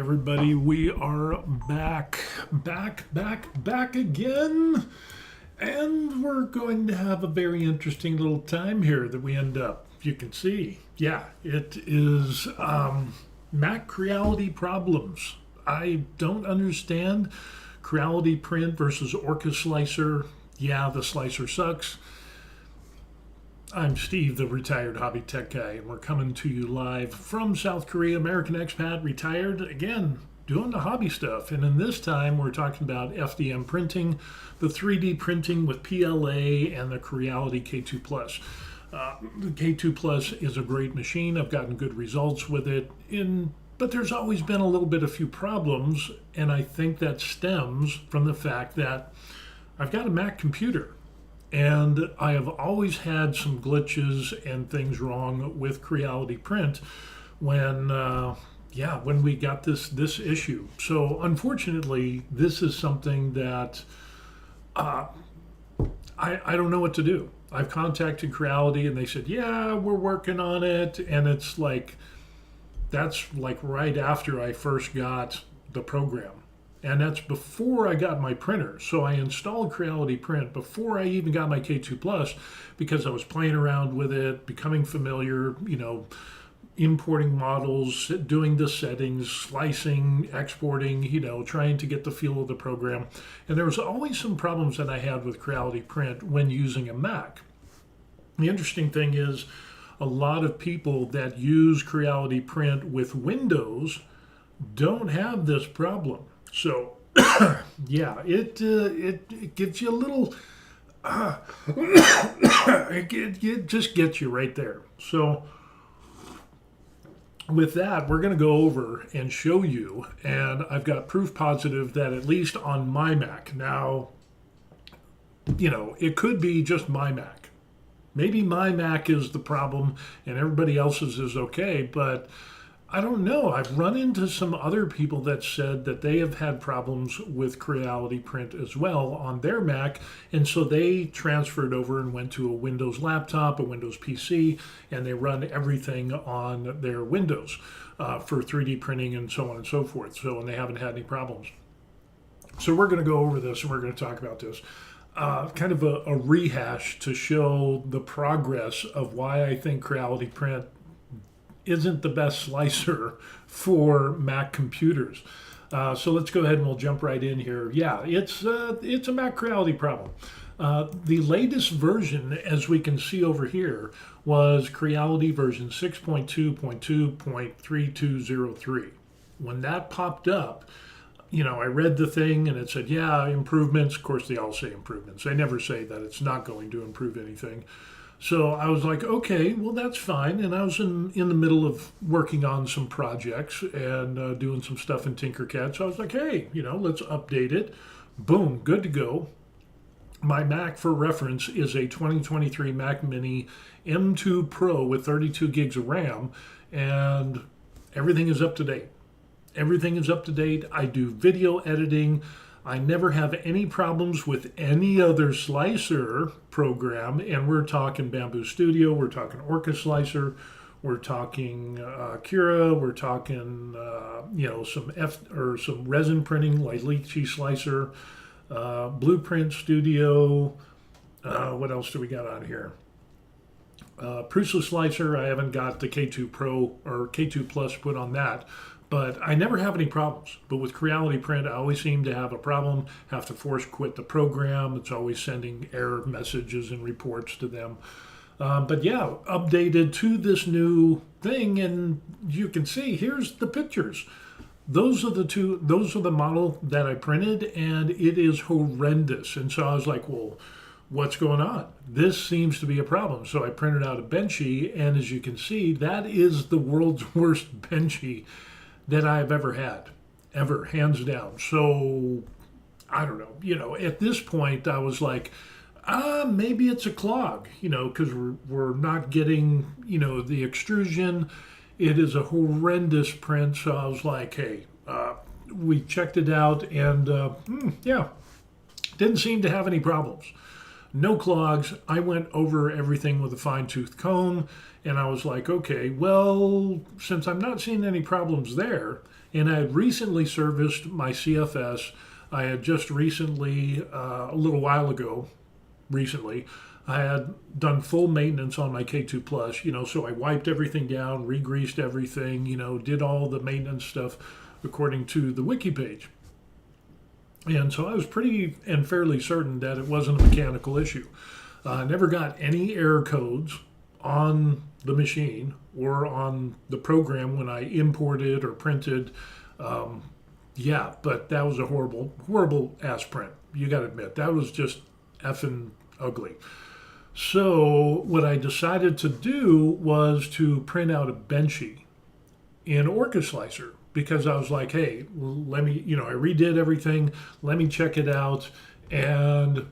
everybody. We are back again. And we're going to have a very interesting little time here that we end up. You can see, yeah, it is Mac Creality problems. I don't understand Creality print versus Orca slicer. Yeah, the slicer sucks. I'm Steve, the retired hobby tech guy, and we're coming to you live from South Korea, American expat, retired, again, doing the hobby stuff. And in this time, we're talking about FDM printing, the 3D printing with PLA, and the Creality K2 Plus. The K2 Plus is a great machine. I've gotten good results with it, but there's always been a little bit of few problems, and I think that stems from the fact that I've got a Mac computer. And I have always had some glitches and things wrong with Creality print when we got this issue. So unfortunately, this is something that I don't know what to do. I've contacted Creality and they said, yeah, we're working on it. And it's like, that's like right after I first got the program. And that's before I got my printer. So I installed Creality Print before I even got my K2 Plus because I was playing around with it, becoming familiar, importing models, doing the settings, slicing, exporting, trying to get the feel of the program. And there was always some problems that I had with Creality Print when using a Mac. The interesting thing is a lot of people that use Creality Print with Windows don't have this problem. So, yeah, it gives you a little, it just gets you right there. So, with that, we're going to go over and show you, and I've got proof positive that at least on my Mac, now, it could be just my Mac. Maybe my Mac is the problem and everybody else's is okay, but I don't know. I've run into some other people that said that they have had problems with Creality Print as well on their Mac, and so they transferred over and went to a Windows laptop, a Windows PC, and they run everything on their Windows for 3D printing and so on and so forth. So, and they haven't had any problems. So we're going to go over this and we're going to talk about this. Kind of a rehash to show the progress of why I think Creality Print isn't the best slicer for Mac computers. So let's go ahead and we'll jump right in here. Yeah, it's a Mac Creality problem. The latest version, as we can see over here, was Creality version 6.2.2.3203. When that popped up, I read the thing and it said, yeah, improvements. Of course, they all say improvements. They never say that it's not going to improve anything. So I was like, okay, well, that's fine. And I was in the middle of working on some projects and doing some stuff in Tinkercad. So I was like, hey, let's update it. Boom, good to go. My Mac, for reference, is a 2023 Mac Mini M2 Pro with 32 gigs of RAM. And everything is up to date. Everything is up to date. I do video editing. I never have any problems with any other slicer program, and we're talking Bamboo Studio, we're talking Orca slicer, we're talking Cura, we're talking some resin printing like Benchy slicer, Blueprint Studio. What else do we got on here? Prusa slicer. I haven't got the K2 Pro or K2 Plus put on that. But I never have any problems. But with Creality Print, I always seem to have a problem, have to force quit the program. It's always sending error messages and reports to them. But yeah, updated to this new thing, and you can see, here's the pictures. Those are the model that I printed, and it is horrendous. And so I was like, well, what's going on? This seems to be a problem. So I printed out a Benchy, and as you can see, that is the world's worst Benchy that I've ever had, ever, hands down. So, I don't know, at this point I was like, maybe it's a clog, because we're not getting, the extrusion. It is a horrendous print. So I was like, hey, we checked it out and, yeah, didn't seem to have any problems. no clogs. I went over everything with a fine-tooth comb, and I was like, okay, well, since I'm not seeing any problems there, and I had recently serviced my CFS, I had just recently, a little while ago, recently, I had done full maintenance on my K2 Plus, so I wiped everything down, re-greased everything, did all the maintenance stuff according to the wiki page. And so I was pretty and fairly certain that it wasn't a mechanical issue. I never got any error codes on the machine or on the program when I imported or printed. Yeah, but that was a horrible, horrible ass print. You got to admit, that was just effing ugly. So what I decided to do was to print out a Benchy in Orca Slicer, because I was like, hey, let me, I redid everything. Let me check it out. And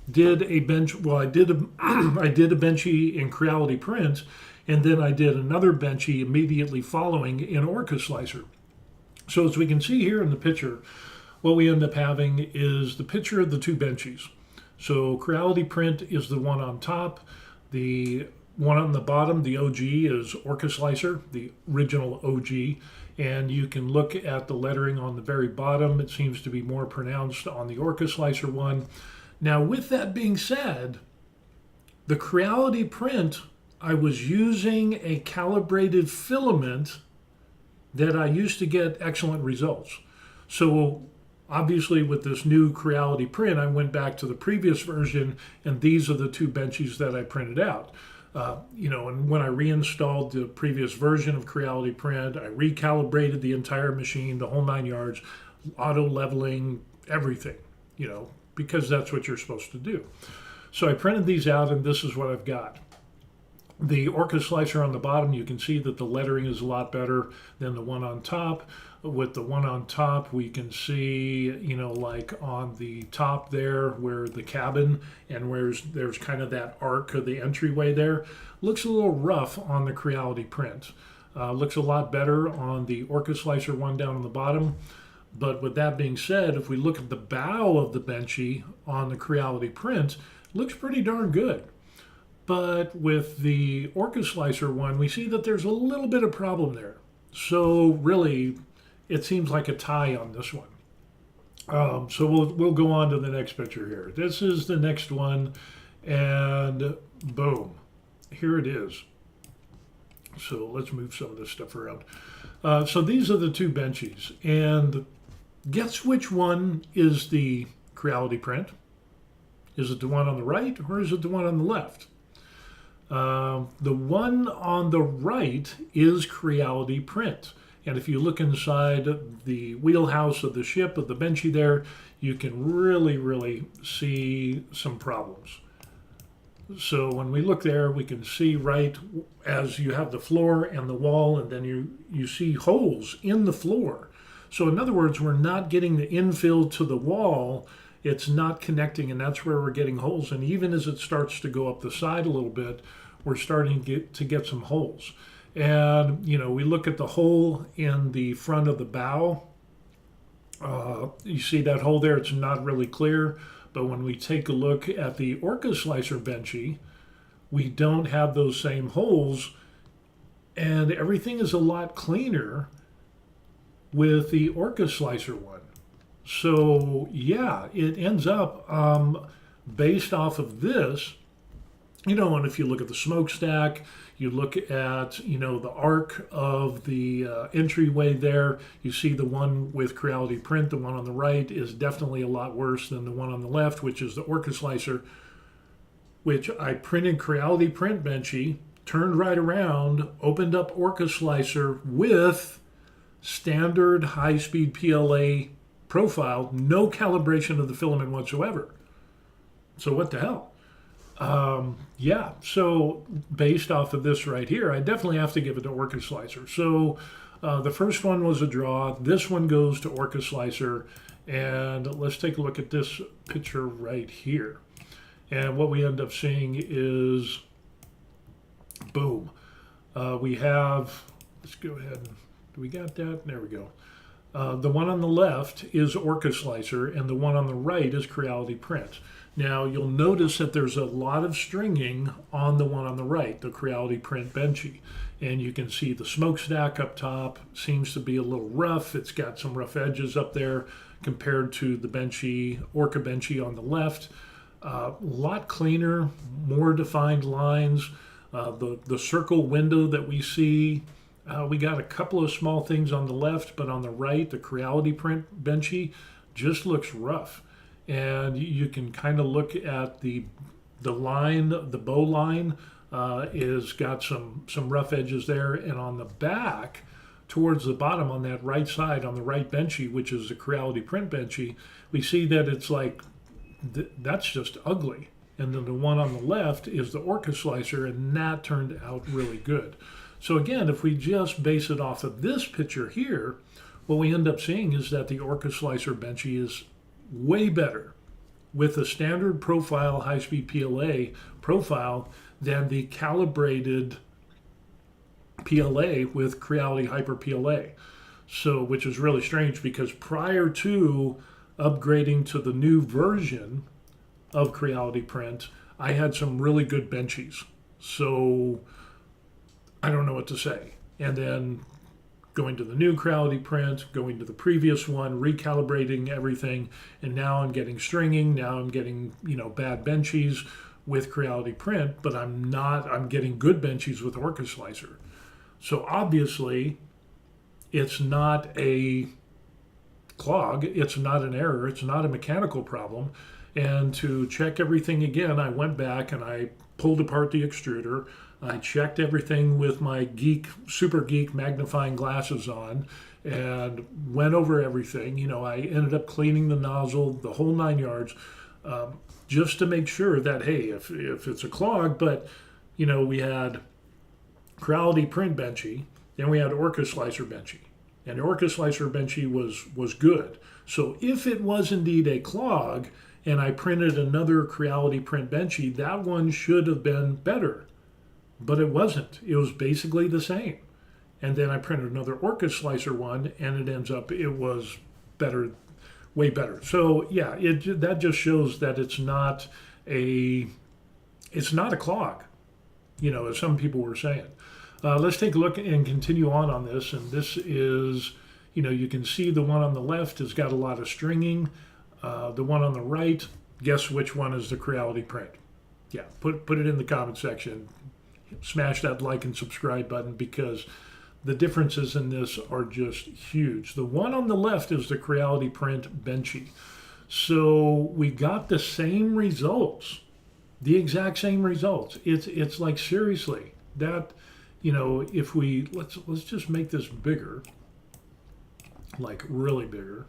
did a bench, well, I did a Benchy in Creality print, and then I did another Benchy immediately following in Orca Slicer. So as we can see here in the picture, what we end up having is the picture of the two Benchies. So Creality print is the one on top. The one on the bottom, the OG, is Orca Slicer, the original OG. And you can look at the lettering on the very bottom. It seems to be more pronounced on the Orca Slicer one. Now, with that being said, the Creality print, I was using a calibrated filament that I used to get excellent results. So obviously with this new Creality print, I went back to the previous version, and these are the two Benchies that I printed out. And when I reinstalled the previous version of Creality print, I recalibrated the entire machine, the whole 9 yards, auto leveling, everything, because that's what you're supposed to do. So I printed these out, and this is what I've got. The Orca Slicer on the bottom, you can see that the lettering is a lot better than the one on top. With the one on top, we can see, like on the top there where the cabin and where there's kind of that arc of the entryway there, looks a little rough on the Creality print. Looks a lot better on the Orca Slicer one down on the bottom. But with that being said, if we look at the bow of the Benchy on the Creality print, looks pretty darn good. But with the Orca Slicer one, we see that there's a little bit of problem there. So really, it seems like a tie on this one. So we'll go on to the next picture here. This is the next one, and boom, here it is. So let's move some of this stuff around. So these are the two Benchies, and guess which one is the Creality print? Is it the one on the right, or is it the one on the left? The one on the right is Creality print. And if you look inside the wheelhouse of the ship, of the Benchy there, you can really, really see some problems. So when we look there, we can see right as you have the floor and the wall, and then you see holes in the floor. So in other words, we're not getting the infill to the wall. It's not connecting, and that's where we're getting holes. And even as it starts to go up the side a little bit, we're starting to get some holes. And, we look at the hole in the front of the bow. You see that hole there? It's not really clear. But when we take a look at the Orca Slicer Benchy, we don't have those same holes. And everything is a lot cleaner with the Orca Slicer one. So, yeah, it ends up based off of this. And if you look at the smokestack, you look at, the arc of the entryway there, you see the one with Creality print, the one on the right is definitely a lot worse than the one on the left, which is the Orca Slicer, which I printed Creality print Benchy, turned right around, opened up Orca Slicer with standard high-speed PLA profile, no calibration of the filament whatsoever. So what the hell? Yeah, so based off of this right here, I definitely have to give it to Orca Slicer. So the first one was a draw. This one goes to Orca Slicer. And let's take a look at this picture right here. And what we end up seeing is, boom. We have, let's go ahead and, do we got that? There we go. The one on the left is Orca Slicer, and the one on the right is Creality Print. Now, you'll notice that there's a lot of stringing on the one on the right, the Creality Print Benchy. And you can see the smokestack up top seems to be a little rough. It's got some rough edges up there compared to the Benchy, Orca Benchy on the left. A lot cleaner, more defined lines. The circle window that we see, we got a couple of small things on the left, but on the right, the Creality Print Benchy just looks rough. And you can kind of look at the line, the bow line is got some rough edges there. And on the back, towards the bottom on that right side, on the right Benchy, which is the Creality Print Benchy, we see that it's like, that's just ugly. And then the one on the left is the Orca Slicer, and that turned out really good. So again, if we just base it off of this picture here, what we end up seeing is that the Orca Slicer Benchy is way better with a standard profile high-speed PLA profile than the calibrated PLA with Creality Hyper PLA. So, which is really strange because prior to upgrading to the new version of Creality Print, I had some really good Benchies. So I don't know what to say. And then going to the new Creality Print, going to the previous one, recalibrating everything, and now I'm getting stringing, now I'm getting, bad Benchies with Creality Print, but I'm getting good Benchies with Orca Slicer. So obviously it's not a clog, it's not an error, it's not a mechanical problem. And to check everything again, I went back and I pulled apart the extruder. I checked everything with my super geek magnifying glasses on and went over everything. I ended up cleaning the nozzle, the whole 9 yards, just to make sure that, hey, if it's a clog, but, we had Creality Print Benchy, then we had Orca Slicer Benchy. And the Orca Slicer Benchy was good. So if it was indeed a clog and I printed another Creality Print Benchy, that one should have been better. But it wasn't. It was basically the same. And then I printed another Orca Slicer one, and it ends up, it was better, way better. So yeah, that just shows that it's not a clog, as some people were saying. Let's take a look and continue on this. And this is, you can see the one on the left has got a lot of stringing. The one on the right, guess which one is the Creality Print? Yeah, put it in the comment section. Smash that like and subscribe button because the differences in this are just huge. The one on the left is the Creality Print Benchy. So we got the same results, the exact same results. It's like, seriously, that, if we, let's just make this bigger, like really bigger.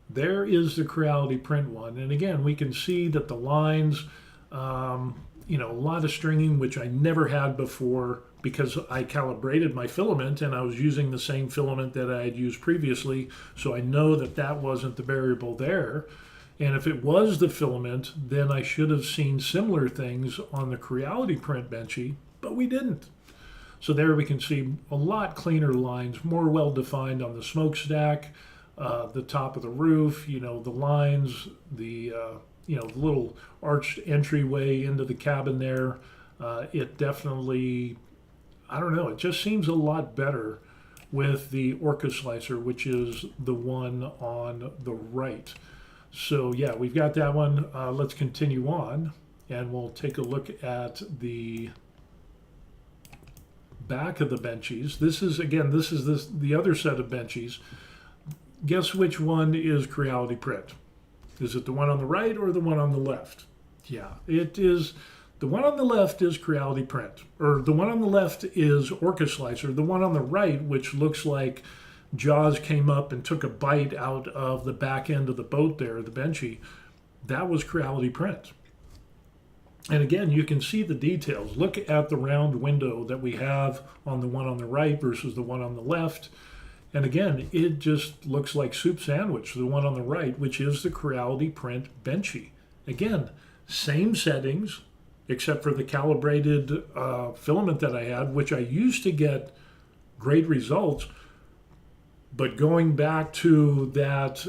There is the Creality Print one. And again, we can see that the lines, a lot of stringing, which I never had before because I calibrated my filament and I was using the same filament that I had used previously. So I know that wasn't the variable there. And if it was the filament, then I should have seen similar things on the Creality Print Benchy, but we didn't. So there we can see a lot cleaner lines, more well-defined on the smokestack, the top of the roof, the lines, the little arched entryway into the cabin there. It definitely, I don't know, it just seems a lot better with the Orca Slicer, which is the one on the right. So yeah, we've got that one. Let's continue on and we'll take a look at the back of the Benchies. This is the other set of Benchies. Guess which one is Creality Print? Is it the one on the right or the one on the left? Yeah, it is. The one on the left is Creality Print, or the one on the left is Orca Slicer. The one on the right, which looks like Jaws came up and took a bite out of the back end of the boat there, the Benchy, that was Creality Print. And again, you can see the details. Look at the round window that we have on the one on the right versus the one on the left. And again, it just looks like soup sandwich, the one on the right, which is the Creality Print Benchy. Again, same settings, except for the calibrated filament that I had, which I used to get great results. But going back to that,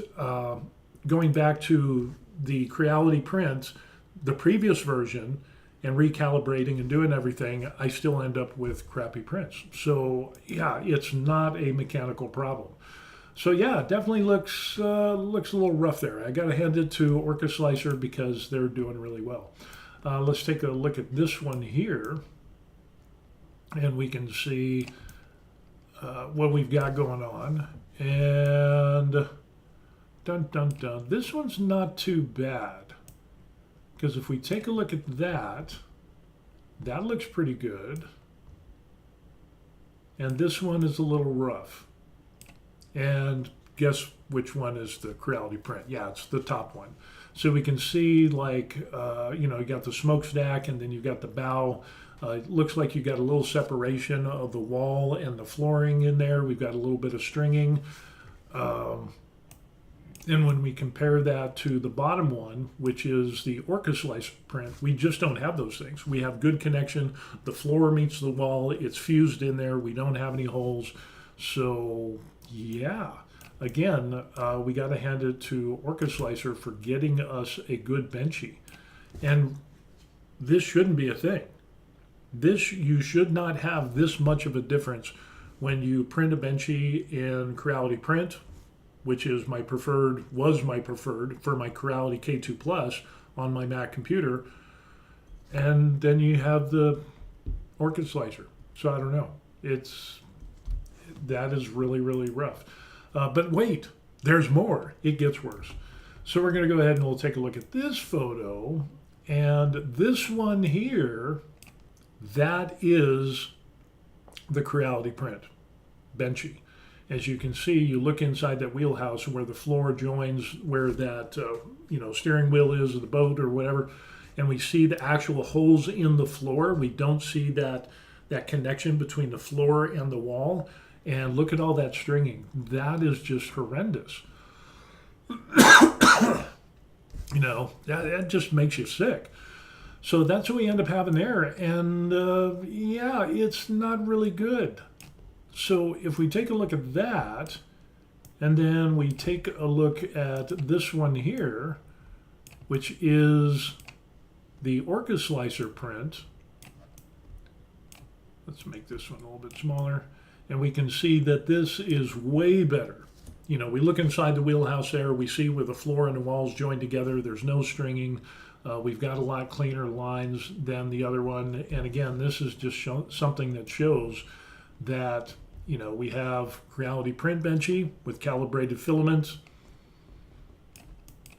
going back to the Creality print, the previous version, and recalibrating and doing everything, I still end up with crappy prints. So yeah, it's not a mechanical problem. So yeah, it definitely looks looks a little rough there. I got to hand it to Orca Slicer because they're doing really well. Let's take a look at this one here, and we can see what we've got going on. And dun dun dun, this one's not too bad. Because if we take a look at that, that looks pretty good. And this one is a little rough. And guess which one is the Creality print? Yeah, it's the top one. So we can see, like, you know, you got the smokestack and then you've got the bow. It looks like you got a little separation of the wall and the flooring in there. We've got a little bit of stringing. And when we compare that to the bottom one, which is the Orca Slice print, we just don't have those things. We have good connection. The floor meets the wall. It's fused in there. We don't have any holes. So, yeah. Again, we got to hand it to Orca Slicer for getting us a good Benchy. And this shouldn't be a thing. You should not have this much of a difference when you print a Benchy in Creality print, which is was my preferred for my Creality K2 Plus on my Mac computer. And then you have the Orca Slicer. So I don't know. That is really, really rough. But wait, there's more. It gets worse. So we're going to go ahead and we'll take a look at this photo. And this one here, that is the Creality print, Benchy. As you can see, you look inside that wheelhouse where the floor joins where that steering wheel is of the boat or whatever, and we see the actual holes in the floor. We don't see that connection between the floor and the wall. And look at all that stringing. That is just horrendous. That just makes you sick. So that's what we end up having there. And yeah, it's not really good. So if we take a look at that, and then we take a look at this one here, which is the Orca Slicer print. Let's make this one a little bit smaller. And we can see that this is way better. You know, we look inside the wheelhouse there, we see where the floor and the walls join together. There's no stringing. We've got a lot cleaner lines than the other one. And again, this is just something that shows that, you know, we have Creality print Benchy with calibrated filaments.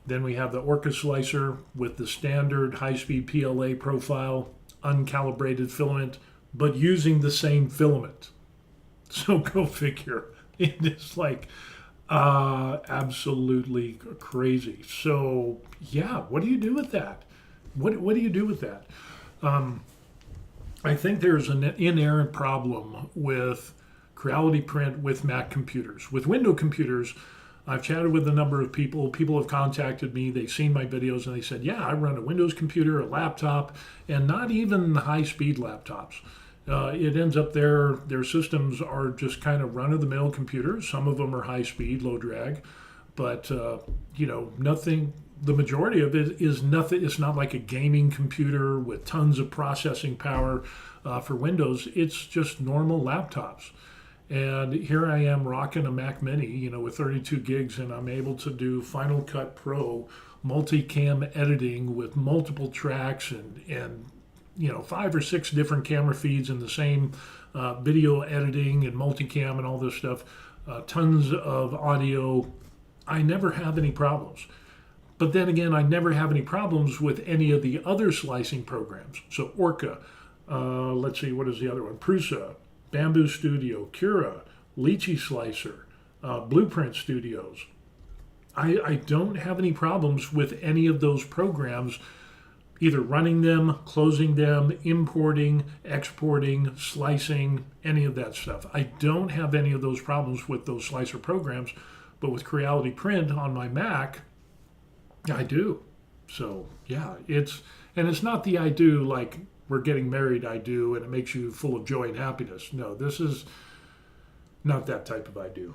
Then we have the Orca Slicer with the standard high-speed PLA profile, uncalibrated filament, but using the same filament. So go figure. It is like absolutely crazy. So yeah, what do you do with that? What do you do with that? I think there's an inherent problem with Creality print with Mac computers. With Windows computers, I've chatted with a number of people. People have contacted me. They've seen my videos and they said, yeah, I run a Windows computer, a laptop, and not even high-speed laptops. It ends up their systems are just kind of run-of-the-mill computers. Some of them are high-speed, low-drag, but nothing. The majority of it is nothing. It's not like a gaming computer with tons of processing power for Windows. It's just normal laptops. And here I am rocking a Mac Mini, with 32 gigs, and I'm able to do Final Cut Pro multicam editing with multiple tracks and 5 or 6 different camera feeds in the same video editing and multicam and all this stuff. Tons of audio. I never have any problems. But then again, I never have any problems with any of the other slicing programs. So Orca, let's see, what is the other one? Prusa, Bamboo Studio, Cura, Lychee Slicer, Blueprint Studios. I don't have any problems with any of those programs, either running them, closing them, importing, exporting, slicing, any of that stuff. I don't have any of those problems with those slicer programs, but with Creality Print on my Mac, I do. So yeah, it's not the I do like we're getting married I do and it makes you full of joy and happiness. No, this is not that type of I do.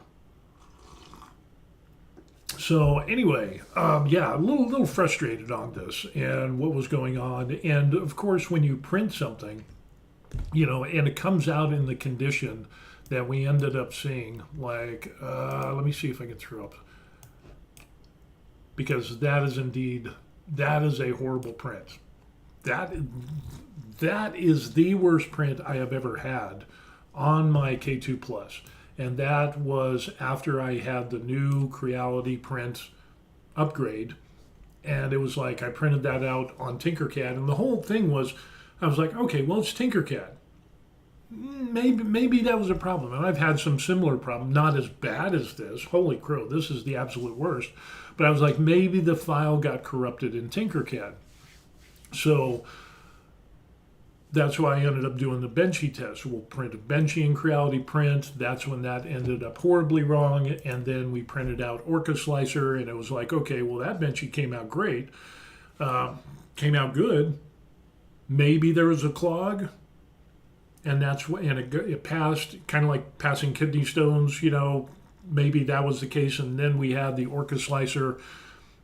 So anyway, yeah, a little frustrated on this and what was going on. And of course, when you print something, and it comes out in the condition that we ended up seeing, like, let me see if I can throw up, because that is a horrible print. That is the worst print I have ever had on my K2 Plus. And that was after I had the new Creality print upgrade. And it was like I printed that out on Tinkercad. And the whole thing was, I was like, okay, well, it's Tinkercad. Maybe that was a problem. And I've had some similar problem, not as bad as this. Holy crow, this is the absolute worst. But I was like, maybe the file got corrupted in Tinkercad. So that's why I ended up doing the Benchy test. We'll print a Benchy in Creality print. That's when that ended up horribly wrong. And then we printed out Orca slicer, and it was like, okay, well, that Benchy came out great, came out good. Maybe there was a clog, and it passed, kind of like passing kidney stones. Maybe that was the case. And then we had the Orca slicer.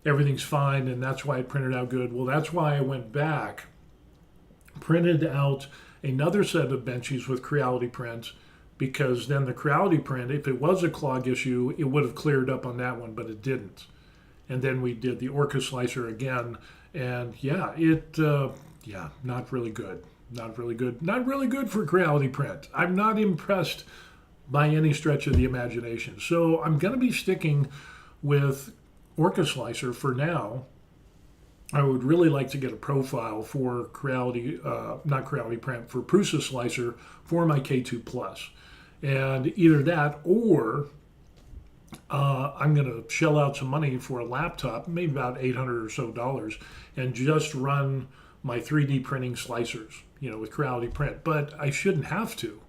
Everything's fine, and that's why it printed out good. Well, that's why I went back, printed out another set of Benchies with Creality print, because then the Creality print, if it was a clog issue, it would have cleared up on that one, but it didn't. And then we did the Orca slicer again, and not really good. Not really good. Not really good for Creality print. I'm not impressed by any stretch of the imagination. So I'm going to be sticking with Orca slicer for now. I would really like to get a profile for Creality, not Creality print, for Prusa slicer for my K2 Plus. And either that, or I'm going to shell out some money for a laptop, maybe about $800 or so, and just run my 3D printing slicers, with Creality print. But I shouldn't have to.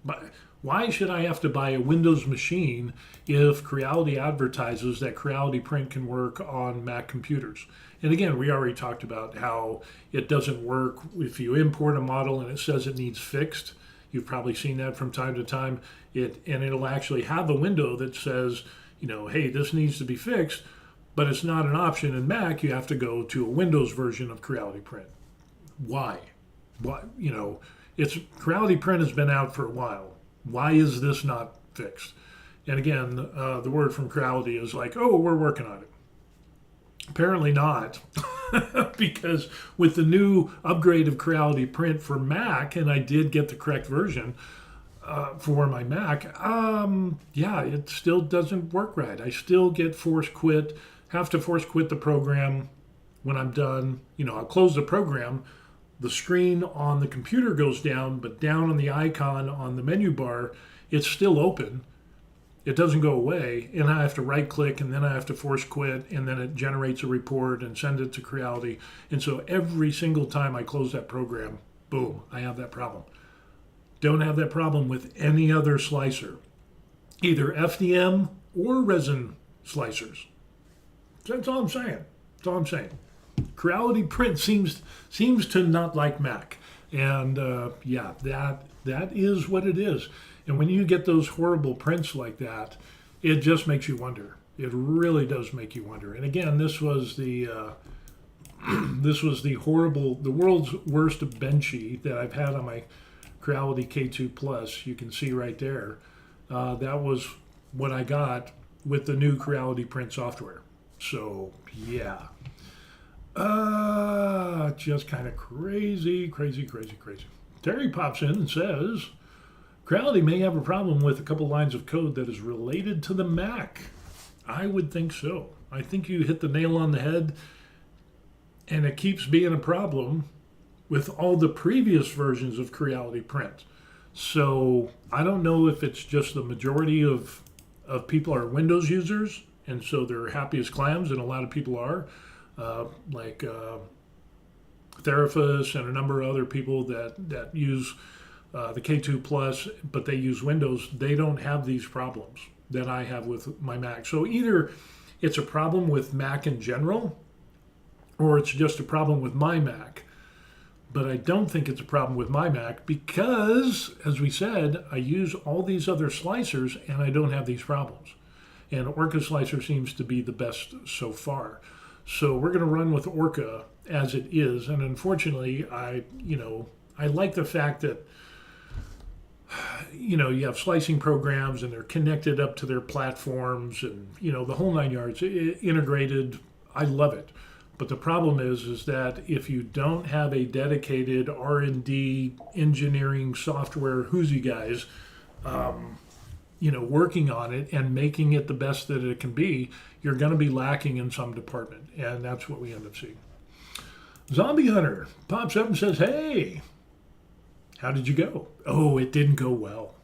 But why should I have to buy a Windows machine if Creality advertises that Creality print can work on Mac computers? And again, we already talked about how it doesn't work if you import a model and it says it needs fixed. You've probably seen that from time to time. It'll actually have a window that says, hey, this needs to be fixed, but it's not an option in Mac. You have to go to a Windows version of Creality print. Why? Creality print has been out for a while. Why is this not fixed? And again, the word from Creality is like, oh, we're working on it. Apparently not, because with the new upgrade of Creality print for Mac, and I did get the correct version for my Mac, it still doesn't work right. I still get have to force quit the program when I'm done. I'll close the program. The screen on the computer goes down, but down on the icon on the menu bar, it's still open. It doesn't go away, and I have to right click, and then I have to force quit, and then it generates a report and send it to Creality. And so every single time I close that program, boom, I have that problem. Don't have that problem with any other slicer, either FDM or resin slicers. That's all I'm saying. That's all I'm saying. Creality print seems to not like Mac, and that is what it is. And when you get those horrible prints like that, it just makes you wonder. It really does make you wonder. And again, this was the world's worst Benchy that I've had on my Creality K2 Plus. You can see right there. That was what I got with the new Creality print software. So yeah. Just kind of crazy. Terry pops in and says, Creality may have a problem with a couple lines of code that is related to the Mac. I would think so. I think you hit the nail on the head, and it keeps being a problem with all the previous versions of Creality print. So I don't know if it's just the majority of people are Windows users, and so they're happy as clams, and a lot of people are. Like Therafus and a number of other people that use the K2 Plus, but they use Windows. They don't have these problems that I have with my Mac. So either it's a problem with Mac in general, or it's just a problem with my Mac. But I don't think it's a problem with my Mac because, as we said, I use all these other slicers and I don't have these problems. and Orca Slicer seems to be the best so far. So we're going to run with Orca as it is, and unfortunately, I like the fact that you have slicing programs and they're connected up to their platforms, and the whole nine yards, integrated. I love it. But the problem is that if you don't have a dedicated R&D engineering software whoozy guys, working on it and making it the best that it can be, you're going to be lacking in some department, and that's what we end up seeing. Zombie Hunter pops up and says, "Hey, how did you go?" Oh, it didn't go well.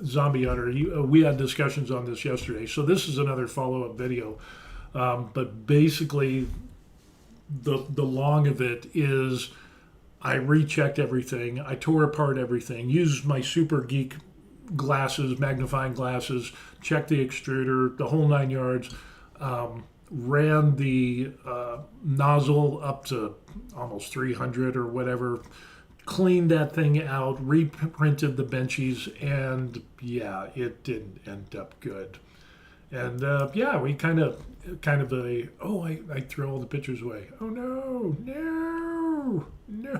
Zombie Hunter, we had discussions on this yesterday, so this is another follow-up video. But basically, the long of it is I rechecked everything. I tore apart everything, used my super geek glasses, magnifying glasses, checked the extruder, the whole nine yards, ran the nozzle up to almost 300 or whatever, cleaned that thing out, reprinted the Benchies, and yeah, it didn't end up good. And we kind of I throw all the pictures away. Oh no, oh no,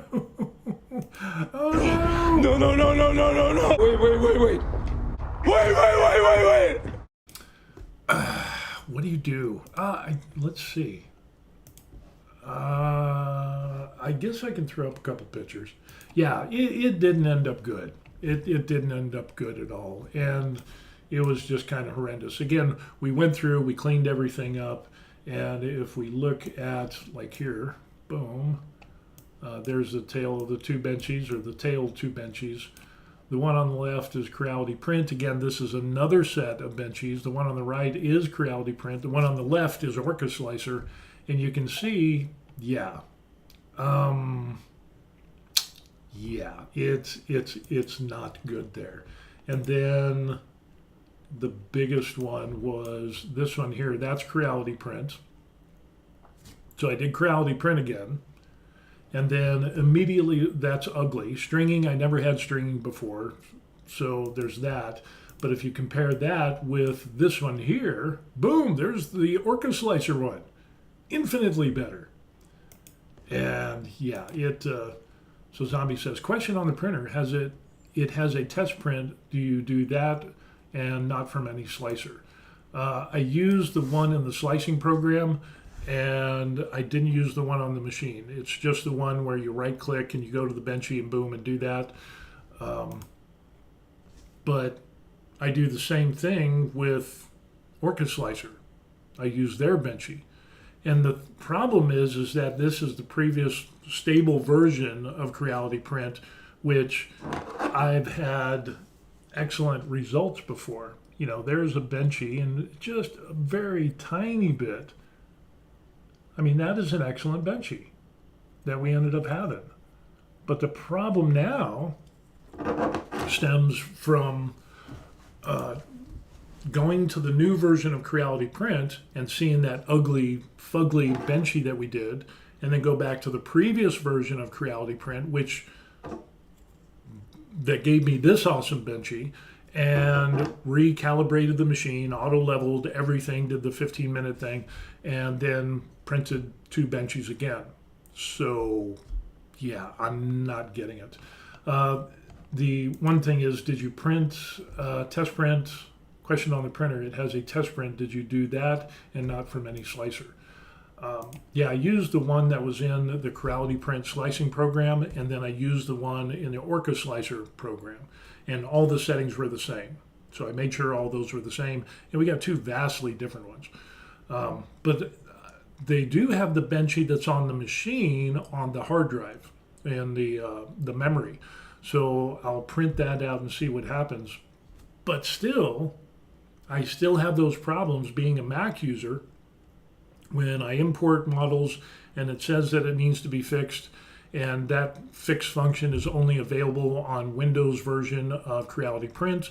no. Wait. What do you do? Let's see. I guess I can throw up a couple pictures. Yeah, it didn't end up good. It didn't end up good at all. And it was just kind of horrendous. Again, we went through, we cleaned everything up, and if we look at, like here, boom, there's the tail of the two Benchies, or the tailed two Benchies. The one on the left is Creality print. Again, this is another set of Benchies. The one on the right is Creality print. The one on the left is Orca Slicer, and you can see, it's not good there. And then the biggest one was this one here. That's Creality print. So I did Creality print again. And then immediately, that's ugly. Stringing, I never had stringing before. So there's that. But if you compare that with this one here, boom, there's the Orca Slicer one. Infinitely better. And yeah, so Zombie says, question on the printer, it has a test print. Do you do that and not from any slicer? I used the one in the slicing program, and I didn't use the one on the machine. It's just the one where you right click and you go to the Benchy and boom and do that. But I do the same thing with Orca Slicer. I use their Benchy. And the problem is that this is the previous stable version of Creality print, which I've had excellent results before. There's a Benchy, and just a very tiny bit. I mean, that is an excellent Benchy that we ended up having. But the problem now stems from going to the new version of Creality print and seeing that ugly, fugly Benchy that we did, and then go back to the previous version of Creality print, that gave me this awesome Benchy, and recalibrated the machine, auto-leveled everything, did the 15-minute thing, and then printed two Benchies again. So, yeah, I'm not getting it. The one thing is, did you print, test print? Question on the printer, it has a test print. Did you do that and not from any slicer? I used the one that was in the Creality print slicing program, and then I used the one in the Orca Slicer program, and all the settings were the same. So I made sure all those were the same, and we got two vastly different ones. But they do have the Benchy that's on the machine on the hard drive and the memory. So I'll print that out and see what happens. But still, I still have those problems being a Mac user when I import models and it says that it needs to be fixed, and that fix function is only available on Windows version of Creality print.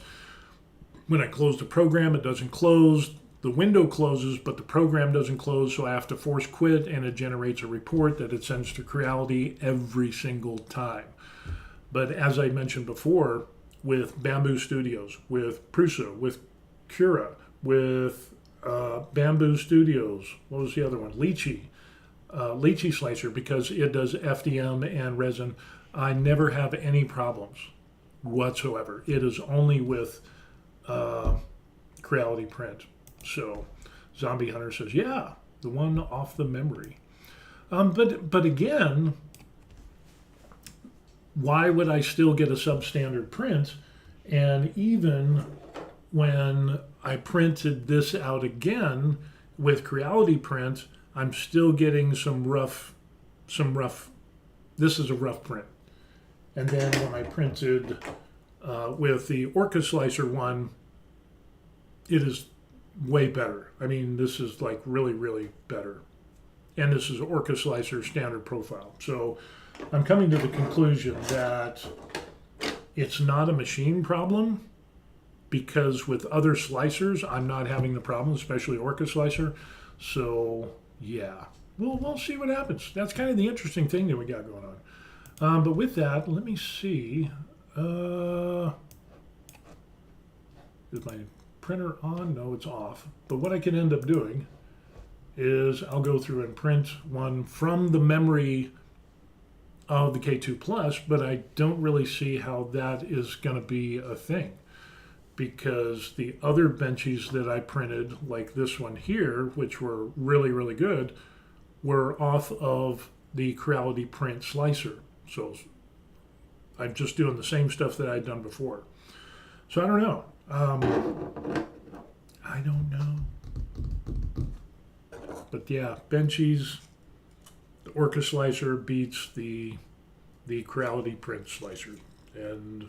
When I close the program, it doesn't close. The window closes, but the program doesn't close, so I have to force quit, and it generates a report that it sends to Creality every single time. But as I mentioned before, with Bamboo Studios, with Prusa, with Cura, with Bamboo Studios. What was the other one? Lychee slicer, because it does FDM and resin. I never have any problems whatsoever. It is only with Creality print. So Zombie Hunter says, yeah, the one off the memory. But again, why would I still get a substandard print? And even when I printed this out again with Creality print, I'm still getting some rough, this is a rough print. And then when I printed with the Orca slicer one, it is way better. I mean, this is like really, really better. And this is Orca slicer standard profile. So I'm coming to the conclusion that it's not a machine problem, because with other slicers, I'm not having the problem, especially Orca slicer. So yeah, we'll see what happens. That's kind of the interesting thing that we got going on. But with that, let me see. Is my printer on? No, it's off. But what I can end up doing is I'll go through and print one from the memory of the K2 Plus, but I don't really see how that is going to be a thing, because the other Benchies that I printed, like this one here, which were really, really good, were off of the Creality print slicer. So I'm just doing the same stuff that I'd done before. So I don't know. I don't know. But yeah, Benchy's, the Orca slicer beats the Creality print slicer. And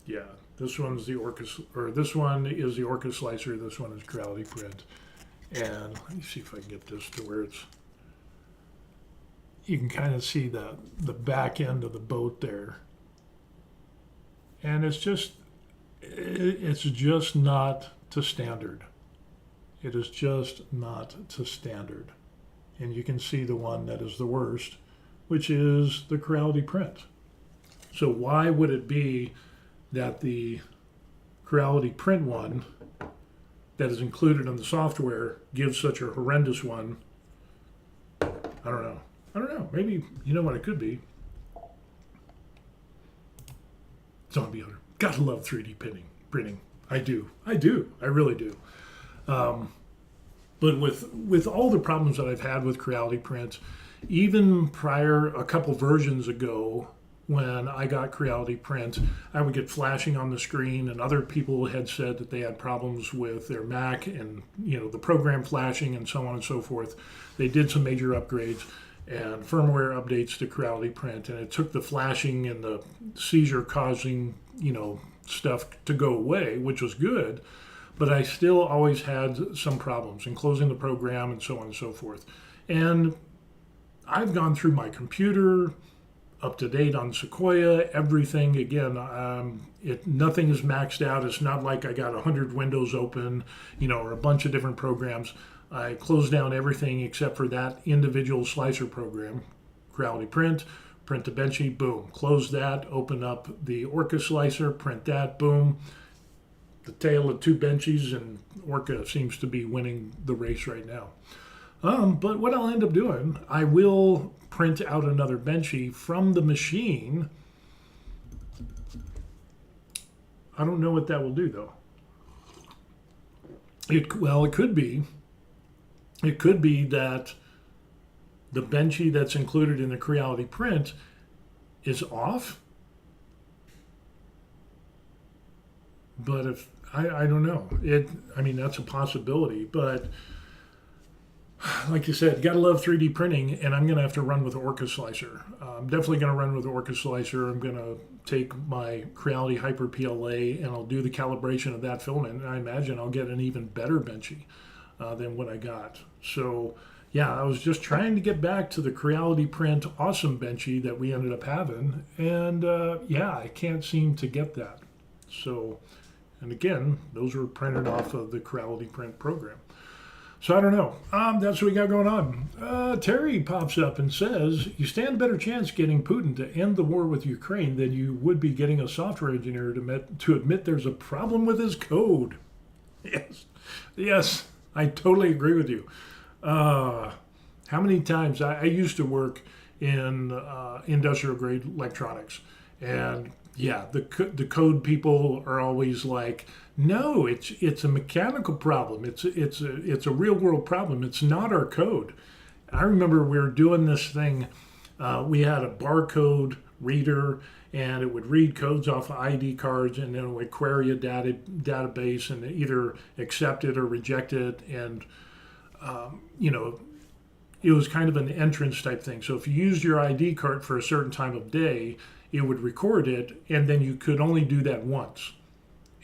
yeah, this one's the Orca, or this one is the Orca slicer, this one is Creality print. And let me see if I can get this to where it's, you can kind of see the back end of the boat there. And it's just not to standard. It is just not to standard. And you can see the one that is the worst, which is the Creality print. So why would it be that the Creality print one that is included in the software gives such a horrendous one? I don't know. Maybe, you know what it could be? Zombie Hunter. Gotta love 3D printing. I do. I really do. But with all the problems that I've had with Creality print, even prior, a couple versions ago, when I got Creality print, I would get flashing on the screen, and other people had said that they had problems with their Mac and, you know, the program flashing and so on and so forth. They did some major upgrades and firmware updates to Creality print, and it took the flashing and the seizure causing, you know, stuff to go away, which was good. But I still always had some problems in closing the program and so on and so forth. And I've gone through my computer, up to date on Sequoia, everything. Again, nothing is maxed out. It's not like I got 100 windows open, you know, or a bunch of different programs. I closed down everything except for that individual slicer program, Creality print to Benchy, boom. Close that, open up the Orca slicer, print that, boom. The tale of two Benchies, and Orca seems to be winning the race right now. But what I'll end up doing, I will print out another Benchy from the machine. I don't know what that will do, though. It could be that the Benchy that's included in the Creality print is off. But if I don't know, I mean, that's a possibility. But like you said, gotta love 3D printing, and I'm gonna have to run with Orca slicer. I'm definitely gonna run with Orca slicer. I'm gonna take my Creality Hyper PLA and I'll do the calibration of that filament, and I imagine I'll get an even better Benchy than what I got. So yeah, I was just trying to get back to the Creality print awesome Benchy that we ended up having, and yeah, I can't seem to get that. So, and again, those were printed off of the Creality print program. So I don't know. That's what we got going on. Terry pops up and says, you stand a better chance getting Putin to end the war with Ukraine than you would be getting a software engineer to admit there's a problem with his code. Yes, yes, I totally agree with you. How many times I used to work in industrial grade electronics, and yeah, the code people are always like, no, it's a mechanical problem. It's a real world problem. It's not our code. I remember we were doing this thing. We had a barcode reader, and it would read codes off of ID cards, and then it would query a database and either accept it or reject it. And you know, it was kind of an entrance type thing. So if you used your ID card for a certain time of day, it would record it, and then you could only do that once.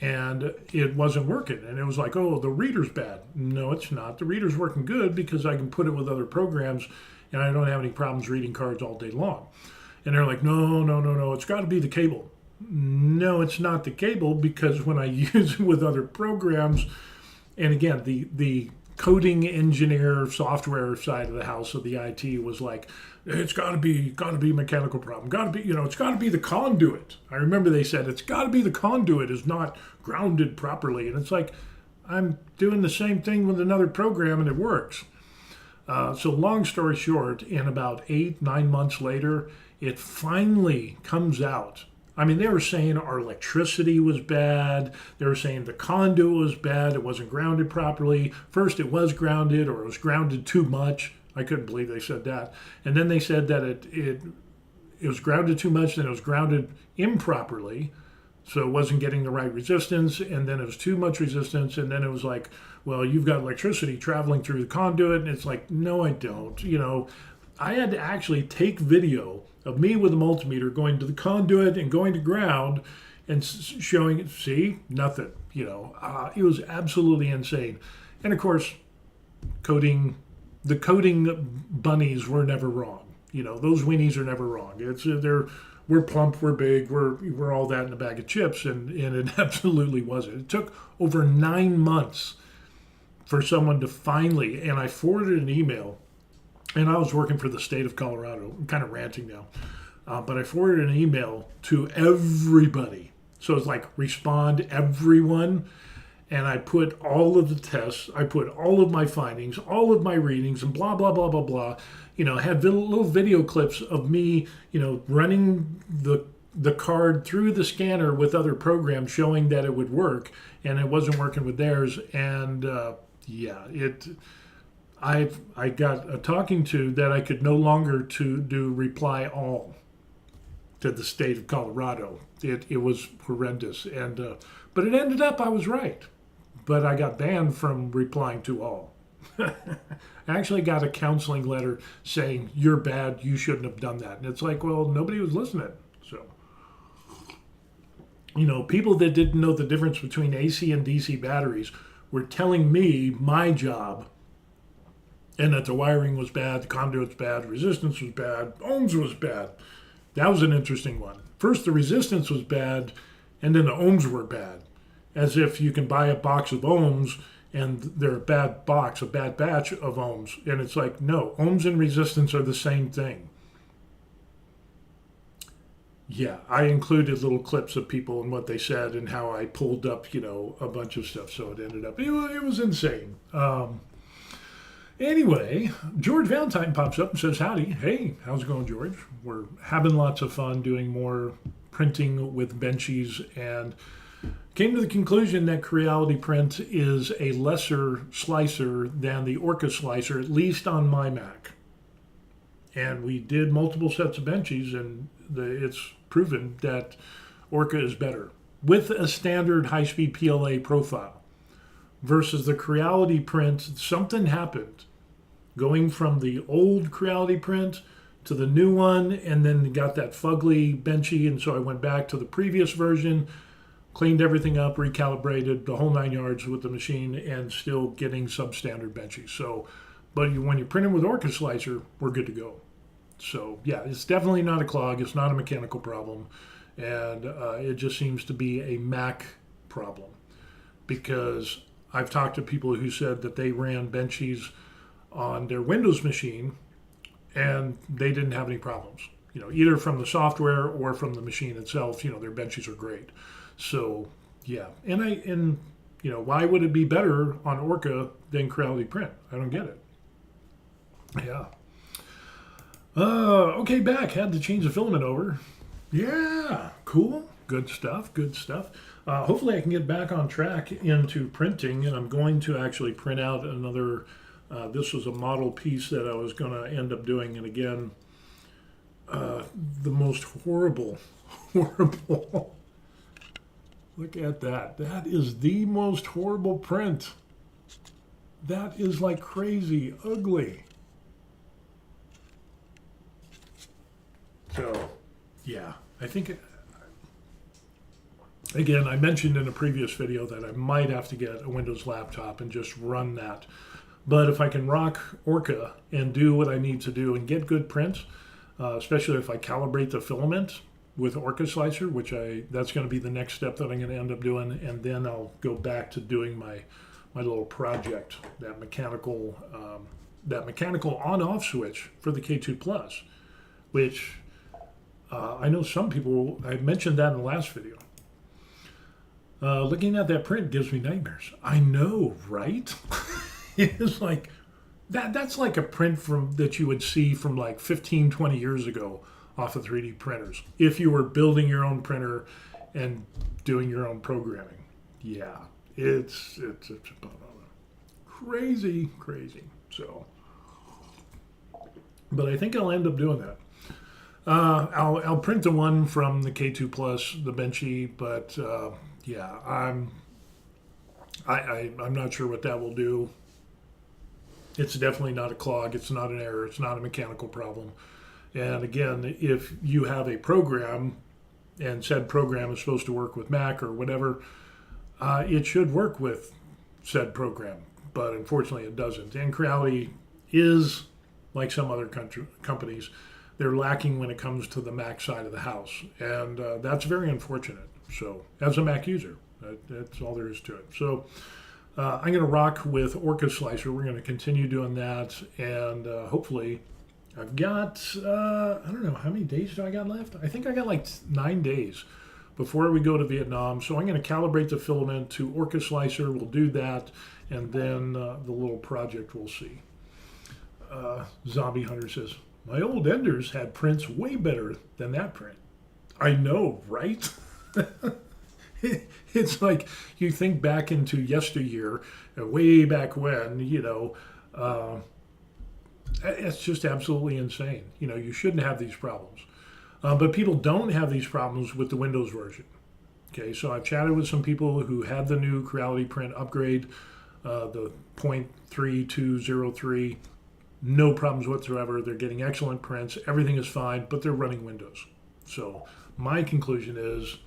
And it wasn't working. And it was like, oh, the reader's bad. No, it's not. The reader's working good because I can put it with other programs, and I don't have any problems reading cards all day long. And they're like, no, no, no, no, it's got to be the cable. No, it's not the cable, because when I use it with other programs, and again, the coding engineer software side of the house of the IT was like, it's got to be a mechanical problem. Got to be, it's got to be the conduit. I remember they said it's got to be the conduit is not grounded properly, and it's like, I'm doing the same thing with another program and it works. So long story short, in about 8-9 months later, it finally comes out. I mean, they were saying our electricity was bad. They were saying the conduit was bad. It wasn't grounded properly. First, it was grounded, or it was grounded too much. I couldn't believe they said that. And then they said that it was grounded too much, then it was grounded improperly. So it wasn't getting the right resistance, and then it was too much resistance, and then it was like, well, you've got electricity traveling through the conduit, and it's like, no, I don't. I had to actually take video of me with a multimeter going to the conduit and going to ground and showing, see, nothing. It was absolutely insane. And of course, the coding bunnies were never wrong. Those weenies are never wrong. We're plump, we're big, we're all that in a bag of chips, and it absolutely wasn't. It took over 9 months for someone to finally, and I forwarded an email, and I was working for the state of Colorado. I'm kind of ranting now, but I forwarded an email to everybody. So it's like, respond everyone, and I put all of the tests, I put all of my findings, all of my readings, and blah, blah, blah, blah, blah. I had little video clips of me, running the card through the scanner with other programs showing that it would work, and it wasn't working with theirs. And I got a talking to that I could no longer do reply all to the state of Colorado. It was horrendous, and but it ended up I was right, but I got banned from replying to all. I actually got a counseling letter saying, you're bad, you shouldn't have done that. And it's like, well, nobody was listening. So, people that didn't know the difference between AC and DC batteries were telling me my job, and that the wiring was bad, the conduit was bad, resistance was bad, ohms was bad. That was an interesting one. First, the resistance was bad, and then the ohms were bad. As if you can buy a box of ohms and they're a bad box, a bad batch of ohms. And it's like, no, ohms and resistance are the same thing. Yeah, I included little clips of people and what they said and how I pulled up, a bunch of stuff. So it ended up, it was insane. Anyway, George Valentine pops up and says, howdy. Hey, how's it going, George? We're having lots of fun doing more printing with Benchies, and came to the conclusion that Creality print is a lesser slicer than the Orca slicer, at least on my Mac. And we did multiple sets of Benchies, and it's proven that Orca is better with a standard high-speed PLA profile versus the Creality print. Something happened going from the old Creality print to the new one, and then got that fugly Benchy, and so I went back to the previous version, cleaned everything up, recalibrated the whole 9 yards with the machine, and still getting substandard Benchy. So, but when you're printing with Orca slicer, we're good to go. So yeah, it's definitely not a clog. It's not a mechanical problem, and it just seems to be a Mac problem, because I've talked to people who said that they ran Benchies on their Windows machine and they didn't have any problems, either from the software or from the machine itself. Their Benchies are great. So yeah, and You know, why would it be better on Orca than Creality print? I don't get it. Yeah. Okay, back. Had to change the filament over. Yeah, cool. Good stuff. Good stuff. Hopefully I can get back on track into printing, and I'm going to actually print out another. This was a model piece that I was going to end up doing, and again, the most horrible, horrible. Look at that. That is the most horrible print. That is like crazy ugly. So, yeah, I think, again, I mentioned in a previous video that I might have to get a Windows laptop and just run that. But if I can rock Orca and do what I need to do and get good prints, especially if I calibrate the filament with Orca Slicer, that's going to be the next step that I'm going to end up doing, and then I'll go back to doing my little project, that mechanical on-off switch for the K2 Plus, which I know some people, I mentioned that in the last video. Looking at that print gives me nightmares. I know, right? It is like, that's like a print that you would see from like 15, 20 years ago off of 3D printers. If you were building your own printer and doing your own programming. Yeah, it's crazy. So, but I think I'll end up doing that. I'll print the one from the K2 Plus, the Benchy, but yeah, I'm not sure what that will do. It's definitely not a clog. It's not an error. It's not a mechanical problem. And again, if you have a program and said program is supposed to work with Mac or whatever, it should work with said program. But unfortunately, it doesn't. And Creality is, like some other companies, they're lacking when it comes to the Mac side of the house. And that's very unfortunate. So as a Mac user, that's all there is to it. So I'm going to rock with Orca Slicer. We're going to continue doing that. And hopefully I've got, I don't know, how many days do I got left? I think I got like 9 days before we go to Vietnam. So I'm going to calibrate the filament to Orca Slicer. We'll do that. And then the little project we'll see. Zombie Hunter says, my old Enders had prints way better than that print. I know, right? It's like you think back into yesteryear, way back when, you know, it's just absolutely insane. You know, you shouldn't have these problems. But people don't have these problems with the Windows version. Okay, so I've chatted with some people who had the new Creality print upgrade, the 0.3203. No problems whatsoever. They're getting excellent prints. Everything is fine, but they're running Windows. So my conclusion is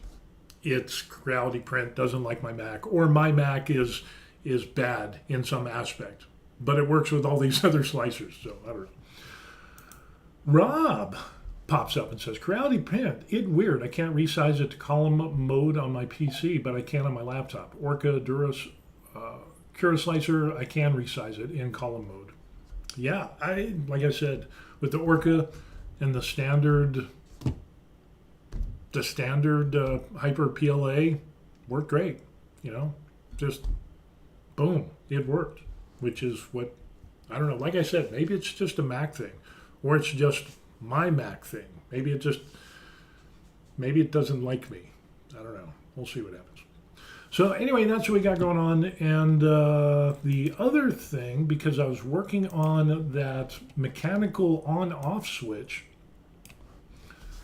it's Creality print doesn't like my Mac, or my Mac is bad in some aspect, but it works with all these other slicers. So I don't know. Rob pops up and says, Creality print, it weird. I can't resize it to column mode on my PC, but I can on my laptop. Orca, Cura Slicer, I can resize it in column mode. Yeah, like I said, with the Orca and the standard Hyper PLA worked great. You know, just boom, it worked. Which is what, I don't know. Like I said, maybe it's just a Mac thing, or it's just my Mac thing. Maybe it doesn't like me. I don't know. We'll see what happens. So anyway, that's what we got going on. And the other thing, because I was working on that mechanical on-off switch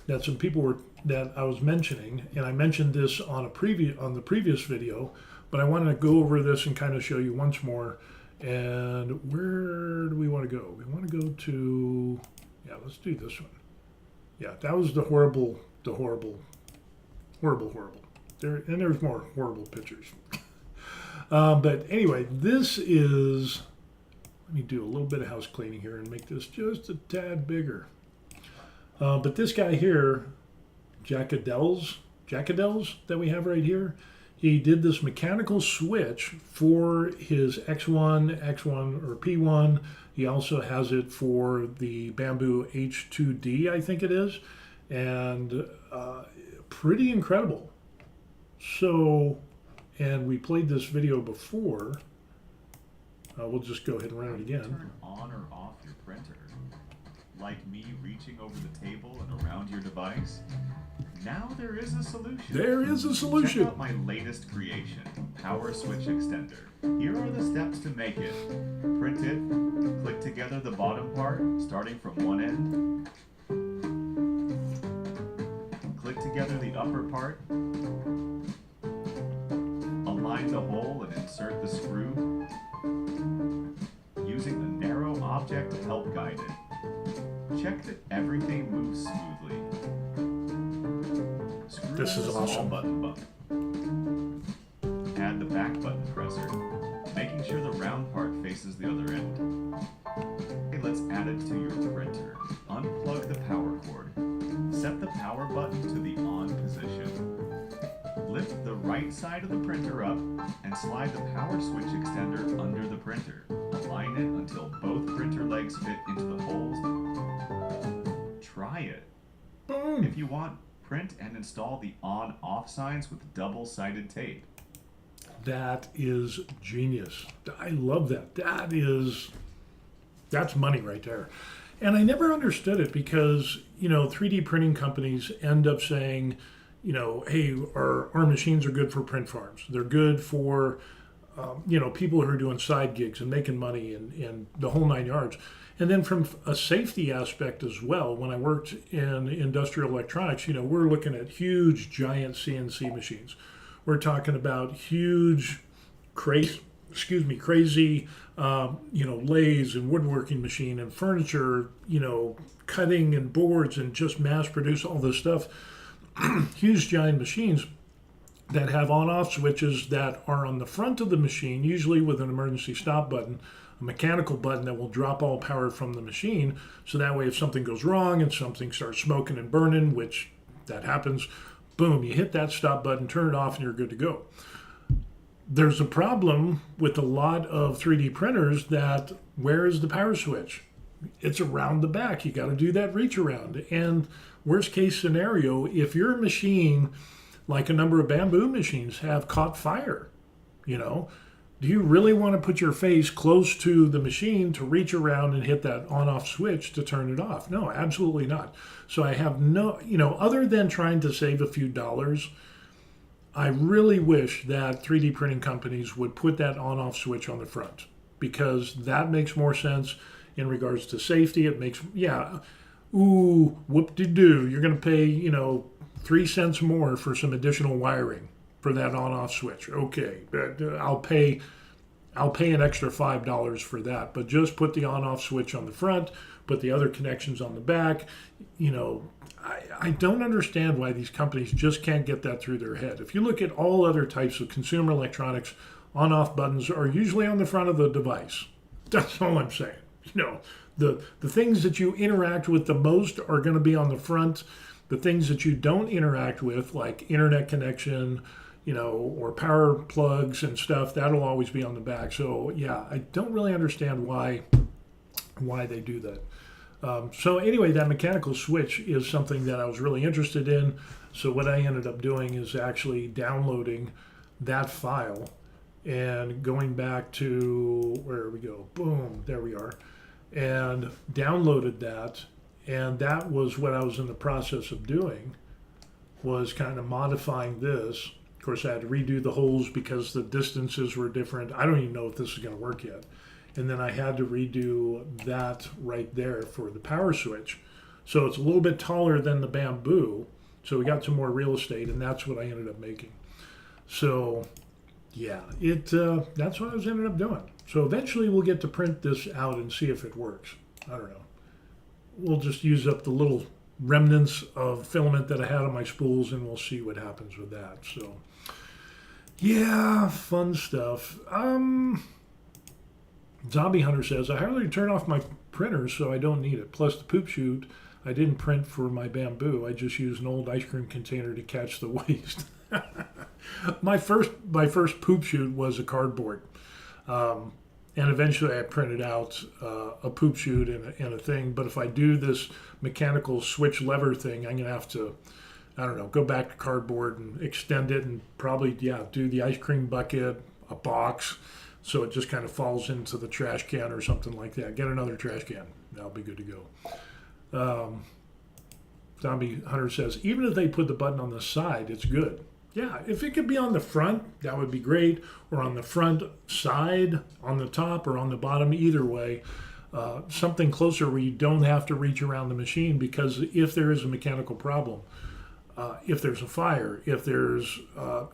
that some people that I was mentioning, and I mentioned this on the previous video, but I wanted to go over this and kind of show you once more. And where do we want to go? We want to go to, yeah, let's do this one. Yeah, that was the horrible. There's more horrible pictures. But anyway, this is, let me do a little bit of house cleaning here and make this just a tad bigger. But this guy here, Jackadel's that we have right here, he did this mechanical switch for his X1 or P1. He also has it for the Bamboo H2D, I think it is, and pretty incredible. So and we played this video before. We'll just go ahead and run it again. Turn on or off your printer. Like me reaching over the table and around your device? Now there is a solution. There is a solution. Check out my latest creation, Power Switch Extender. Here are the steps to make it. Print it, click together the bottom part, starting from one end. Click together the upper part. Align the hole and insert the screw. Using the narrow object to help guide it. Check that everything moves smoothly. Screw This is in the small awesome. button. Add the back button presser, making sure the round part faces the other end. Okay, let's add it to your printer. Unplug the power cord. Set the power button to the on position. Lift the right side of the printer up and slide the power switch extender under the printer. Align it until both printer legs fit into the holes. Try it. Boom. If you want, print and install the on-off signs with double-sided tape. That is genius. I love that. That's money right there. And I never understood it because, 3D printing companies end up saying, hey, our machines are good for print farms. They're good for, people who are doing side gigs and making money and the whole 9 yards. And then from a safety aspect as well, when I worked in industrial electronics, we're looking at huge, giant CNC machines. We're talking about huge, crazy, lathes and woodworking machine and furniture, cutting and boards and just mass produce all this stuff. Huge, giant machines that have on-off switches that are on the front of the machine, usually with an emergency stop button, a mechanical button that will drop all power from the machine. So that way, if something goes wrong and something starts smoking and burning, which that happens, boom, you hit that stop button, turn it off, and you're good to go. There's a problem with a lot of 3D printers that where is the power switch? It's around the back. You got to do that reach around. And worst case scenario, if your machine, like a number of bamboo machines, have caught fire, do you really want to put your face close to the machine to reach around and hit that on-off switch to turn it off? No, absolutely not. So I have no, other than trying to save a few dollars, I really wish that 3D printing companies would put that on-off switch on the front because that makes more sense in regards to safety. It makes, whoop-de-doo, you're going to pay, 3 cents more for some additional wiring for that on-off switch. Okay, I'll pay an extra $5 for that, but just put the on-off switch on the front, put the other connections on the back. I don't understand why these companies just can't get that through their head. If you look at all other types of consumer electronics, on-off buttons are usually on the front of the device. That's all I'm saying. The things that you interact with the most are going to be on the front. The things that you don't interact with, like internet connection, or power plugs and stuff, that'll always be on the back. So yeah, I don't really understand why they do that. So anyway, that mechanical switch is something that I was really interested in. So what I ended up doing is actually downloading that file and going back to, where we go, boom, there we are, and downloaded that. And that was what I was in the process of doing, was kind of modifying this. Of course, I had to redo the holes because the distances were different. I don't even know if this is going to work yet. And then I had to redo that right there for the power switch. So it's a little bit taller than the bamboo. So we got some more real estate, and that's what I ended up making. So yeah, that's what I was ended up doing. So eventually we'll get to print this out and see if it works. I don't know. We'll just use up the little remnants of filament that I had on my spools, and we'll see what happens with that. So yeah, fun stuff. Zombie Hunter says, I hardly turn off my printer, so I don't need it. Plus the poop chute, I didn't print for my bamboo. I just used an old ice cream container to catch the waste. My first poop chute was a cardboard. And eventually I printed out a poop chute and a thing. But if I do this mechanical switch lever thing, I'm going to have to I don't know, go back to cardboard and extend it and probably, yeah, do the ice cream bucket, a box, so it just kind of falls into the trash can or something like that. Get another trash can. That'll be good to go. Zombie Hunter says, even if they put the button on the side, it's good. Yeah, if it could be on the front, that would be great, or on the front side, on the top, or on the bottom, either way. Something closer where you don't have to reach around the machine, because if there is a mechanical problem, if there's a fire, if there's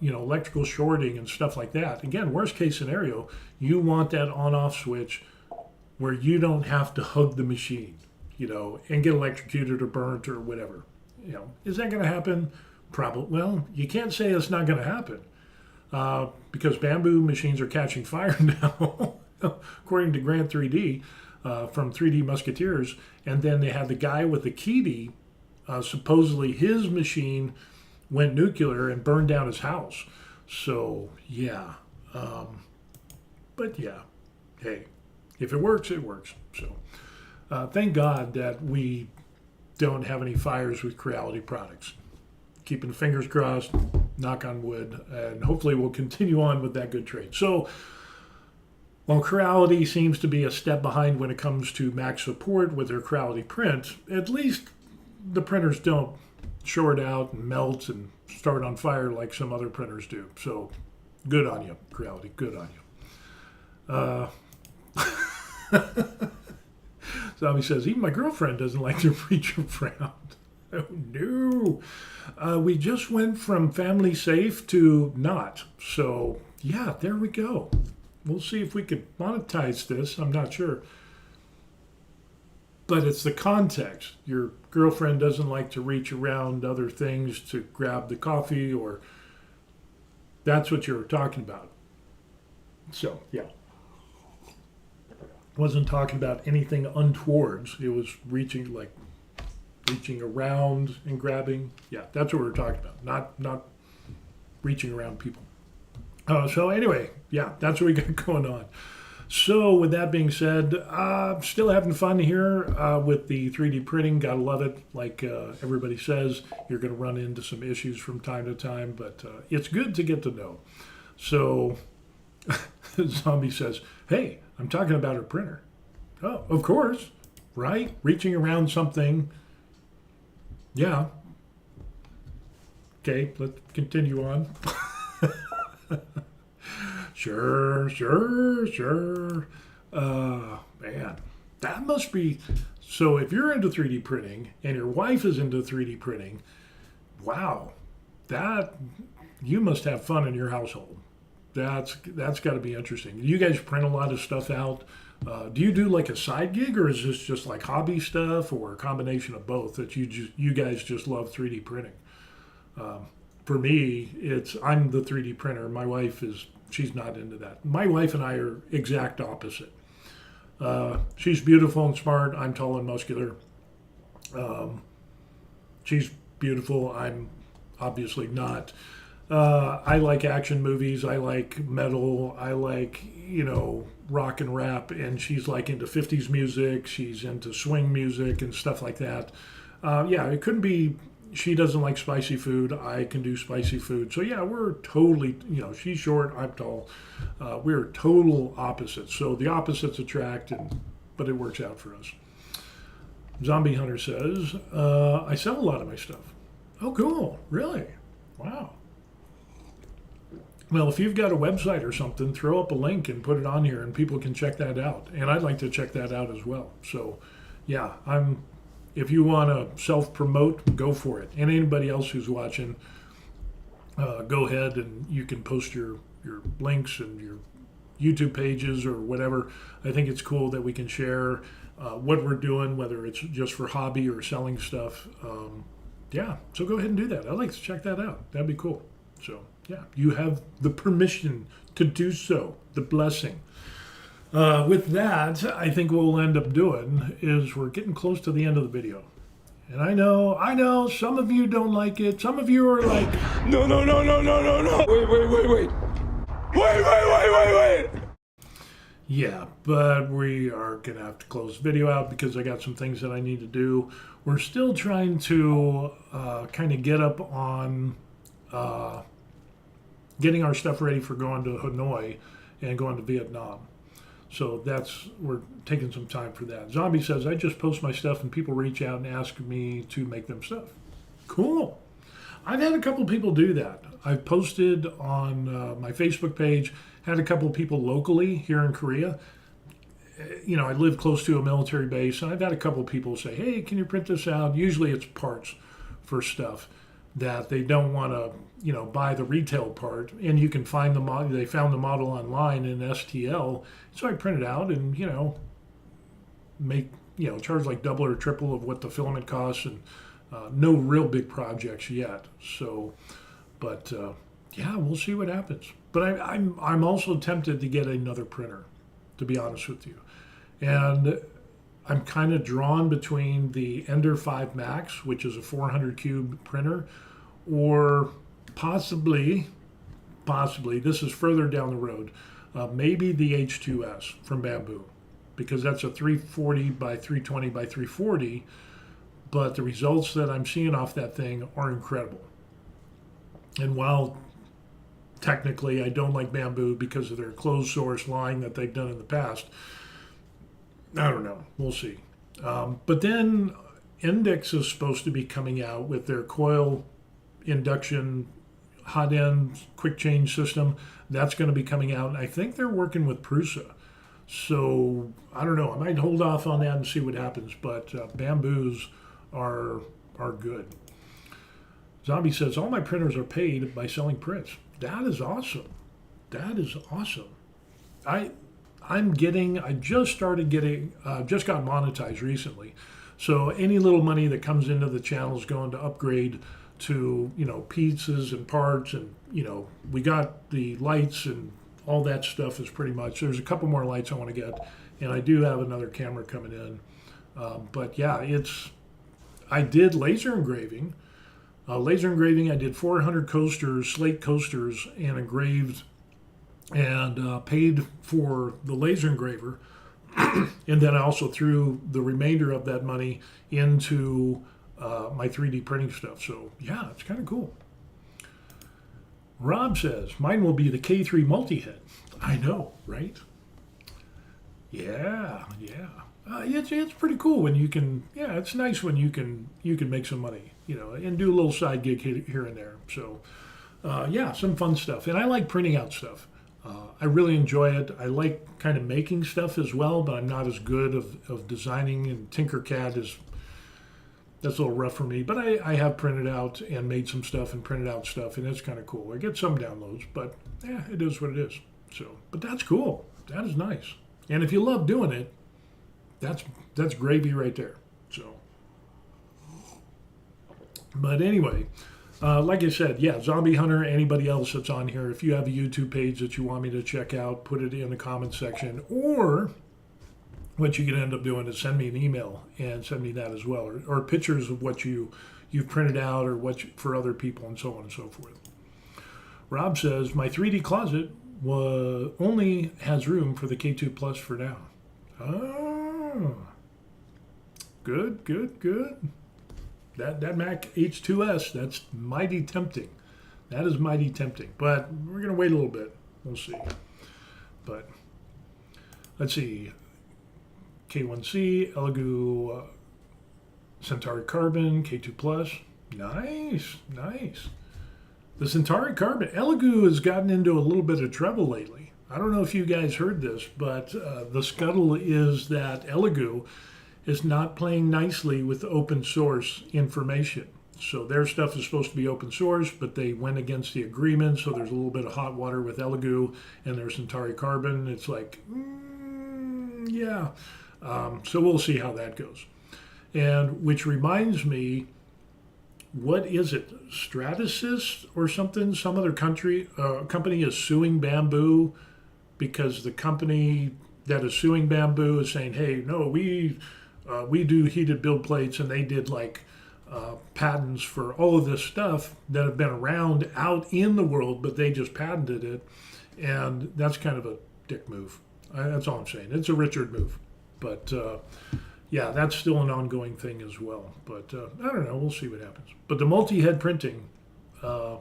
electrical shorting and stuff like that, again, worst case scenario, you want that on-off switch where you don't have to hug the machine, and get electrocuted or burnt or whatever. Is that going to happen? Probably. Well, you can't say it's not going to happen because bamboo machines are catching fire now, according to Grant 3D from 3D Musketeers. And then they had the guy with the key. Supposedly his machine went nuclear and burned down his house. So, yeah. But yeah, hey, if it works, it works. So thank God that we don't have any fires with Creality products. Keeping fingers crossed, knock on wood, and hopefully we'll continue on with that good trade. So while Creality seems to be a step behind when it comes to Mac support with their Creality print, at least the printers don't short out and melt and start on fire like some other printers do. So good on you, Creality, good on you. Zombie says, even my girlfriend doesn't like to reach around. Oh no. We just went from family safe to not. So yeah, there we go. We'll see if we could monetize this. I'm not sure. But it's the context. Your girlfriend doesn't like to reach around other things to grab the coffee, or that's what you're talking about. So yeah. Wasn't talking about anything untowards. It was reaching around and grabbing. Yeah, that's what we're talking about. Not reaching around people. So anyway, yeah, that's what we got going on. So with that being said, still having fun here with the 3D printing. Gotta love it. Like everybody says, you're going to run into some issues from time to time, but it's good to get to know. So Zombie says, hey, I'm talking about her printer. Oh, of course, right? Reaching around something. Yeah. Okay, let's continue on. Sure. Man, that must be... So if you're into 3D printing and your wife is into 3D printing, wow, you must have fun in your household. That's got to be interesting. You guys print a lot of stuff out. Do you do like a side gig, or is this just like hobby stuff, or a combination of both that you guys just love 3D printing? For me, I'm the 3D printer. My wife she's not into that. My wife and I are exact opposite. She's beautiful and smart. I'm tall and muscular. She's beautiful. I'm obviously not. I like action movies. I like metal. I like, rock and rap. And she's like into 50s music. She's into swing music and stuff like that. Yeah, it couldn't be. She doesn't like spicy food. I can do spicy food. So yeah, we're totally, she's short, I'm tall. We're total opposites. So the opposites attract, but it works out for us. Zombie Hunter says, I sell a lot of my stuff. Oh, cool. Really? Wow. Well, if you've got a website or something, throw up a link and put it on here and people can check that out. And I'd like to check that out as well. So yeah, if you want to self-promote, go for it. And anybody else who's watching, go ahead and you can post your links and your YouTube pages or whatever. I think it's cool that we can share what we're doing, whether it's just for hobby or selling stuff. Yeah, so go ahead and do that. I'd like to check that out. That'd be cool. So yeah, you have the permission to do so, the blessing. With that, I think what we'll end up doing is we're getting close to the end of the video. And I know, some of you don't like it. Some of you are like, no. Wait. Yeah, but we are going to have to close the video out because I got some things that I need to do. we're still trying to kind of get up on getting our stuff ready for going to Hanoi and going to Vietnam. So we're taking some time for that. Zombie says, I just post my stuff and people reach out and ask me to make them stuff. Cool. I've had a couple people do that. I've posted on my Facebook page, had a couple people locally here in Korea. I live close to a military base, and I've had a couple people say, hey, can you print this out? Usually it's parts for stuff that they don't want to, buy the retail part. And you can find the model. They found the model online in STL. So I print it out and, make, charge like double or triple of what the filament costs, and no real big projects yet. So, but yeah, we'll see what happens. But I'm also tempted to get another printer, to be honest with you. And I'm kind of drawn between the Ender 5 Max, which is a 400 cube printer, or possibly, this is further down the road, maybe the H2S from Bamboo, because that's a 340 by 320 by 340, but the results that I'm seeing off that thing are incredible. And while technically I don't like Bamboo because of their closed source line that they've done in the past, I don't know. We'll see. But then Index is supposed to be coming out with their coil induction hot end quick change system. That's going to be coming out. And I think they're working with Prusa. So I don't know. I might hold off on that and see what happens. But Bamboos are good. Zombie says, all my printers are paid by selling prints. That is awesome. That is awesome. I just started getting, just got monetized recently. So any little money that comes into the channel is going to upgrade to, pizzas and parts. And, we got the lights and all that stuff is pretty much, there's a couple more lights I want to get. And I do have another camera coming in. But yeah, I did laser engraving. I did 400 coasters, slate coasters, and engraved and paid for the laser engraver. And then I also threw the remainder of that money into my 3D printing stuff. So yeah, it's kind of cool. Rob says, mine will be the K3 multi-head. I know, right? Yeah. It's pretty cool when you can, it's nice when you can make some money, and do a little side gig here and there. So some fun stuff. And I like printing out stuff. I really enjoy it. I like kind of making stuff as well, but I'm not as good of designing, and Tinkercad that's a little rough for me. But I have printed out and made some stuff and printed out stuff, and it's kind of cool. I get some downloads, but it is what it is. So, but that's cool. That is nice. And if you love doing it, that's gravy right there. So, but anyway, like I said, Zombie Hunter, anybody else that's on here, if you have a YouTube page that you want me to check out, put it in the comment section. Or what you can end up doing is send me an email and send me that as well, or pictures of what you've printed out, or for other people, and so on and so forth. Rob says, my 3D closet only has room for the K2 Plus for now. Oh, good. That Mac H2S, that's mighty tempting. That is mighty tempting. But we're going to wait a little bit. We'll see. But let's see. K1C, Elegoo, Centauri Carbon, K2 Plus. Nice. The Centauri Carbon. Elegoo has gotten into a little bit of trouble lately. I don't know if you guys heard this, but the scuttle is that Elegoo is not playing nicely with open source information. So their stuff is supposed to be open source, but they went against the agreement. So there's a little bit of hot water with Elegoo and their Centauri Carbon. It's like, so we'll see how that goes. And which reminds me, what is it? Stratasys or something? Some other company is suing Bamboo because the company that is suing Bamboo is saying, hey, no, we do heated build plates, and they did patents for all of this stuff that have been around out in the world, but they just patented it. And that's kind of a dick move. That's all I'm saying. It's a Richard move. But yeah, that's still an ongoing thing as well. But I don't know. We'll see what happens. But the multi-head printing, uh,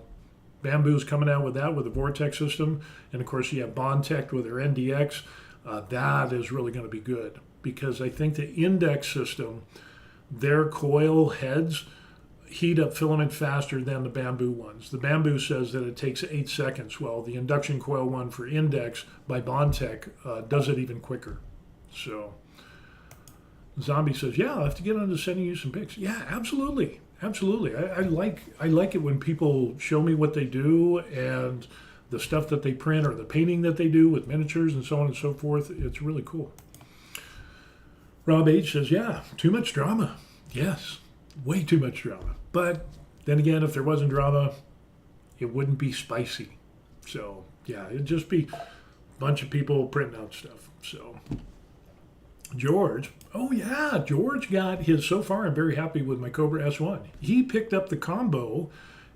Bamboo's coming out with that with the Vortex system, and of course you have Bondtech with their NDX. That is really going to be good because I think the Index system, their coil heads heat up filament faster than the Bamboo ones. The Bamboo says that it takes 8 seconds. Well, the induction coil one for Index by Bondtech does it even quicker. So Zombie says, yeah, I'll have to get on to sending you some pics. Yeah, absolutely. Absolutely. I like it when people show me what they do and the stuff that they print or the painting that they do with miniatures and so on and so forth. It's really cool. Rob H says, yeah, too much drama. Yes, way too much drama. But then again, if there wasn't drama, it wouldn't be spicy. So, yeah, it'd just be a bunch of people printing out stuff. So, George, oh yeah, George got his, so far I'm very happy with my Cobra S1. He picked up the combo,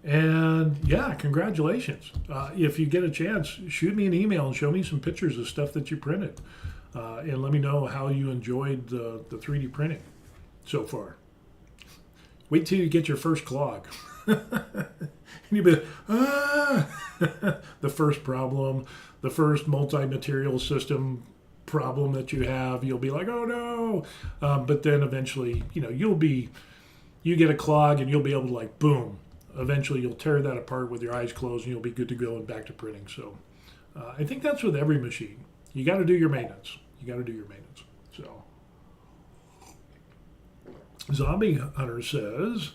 and yeah, congratulations. If you get a chance, shoot me an email and show me some pictures of stuff that you printed. And let me know how you enjoyed the 3D printing so far. Wait till you get your first clog. And you'll be like, the first problem, the first multi-material system problem that you have, you'll be like, oh no. But then eventually, you get a clog and you'll be able to like, boom. Eventually you'll tear that apart with your eyes closed and you'll be good to go and back to printing. So I think that's with every machine. You got to do your maintenance. So Zombie Hunter says,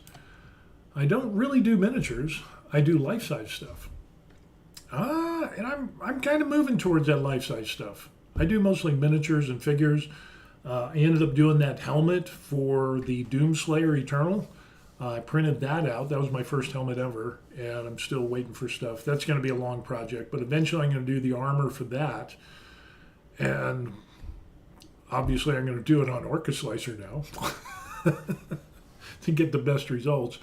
I don't really do miniatures. I do life-size stuff. And I'm kind of moving towards that life-size stuff. I do mostly miniatures and figures. I ended up doing that helmet for the Doomslayer Eternal. I printed that out. That was my first helmet ever, and I'm still waiting for stuff. That's going to be a long project, but eventually I'm going to do the armor for that. And obviously I'm going to do it on Orca Slicer now to get the best results.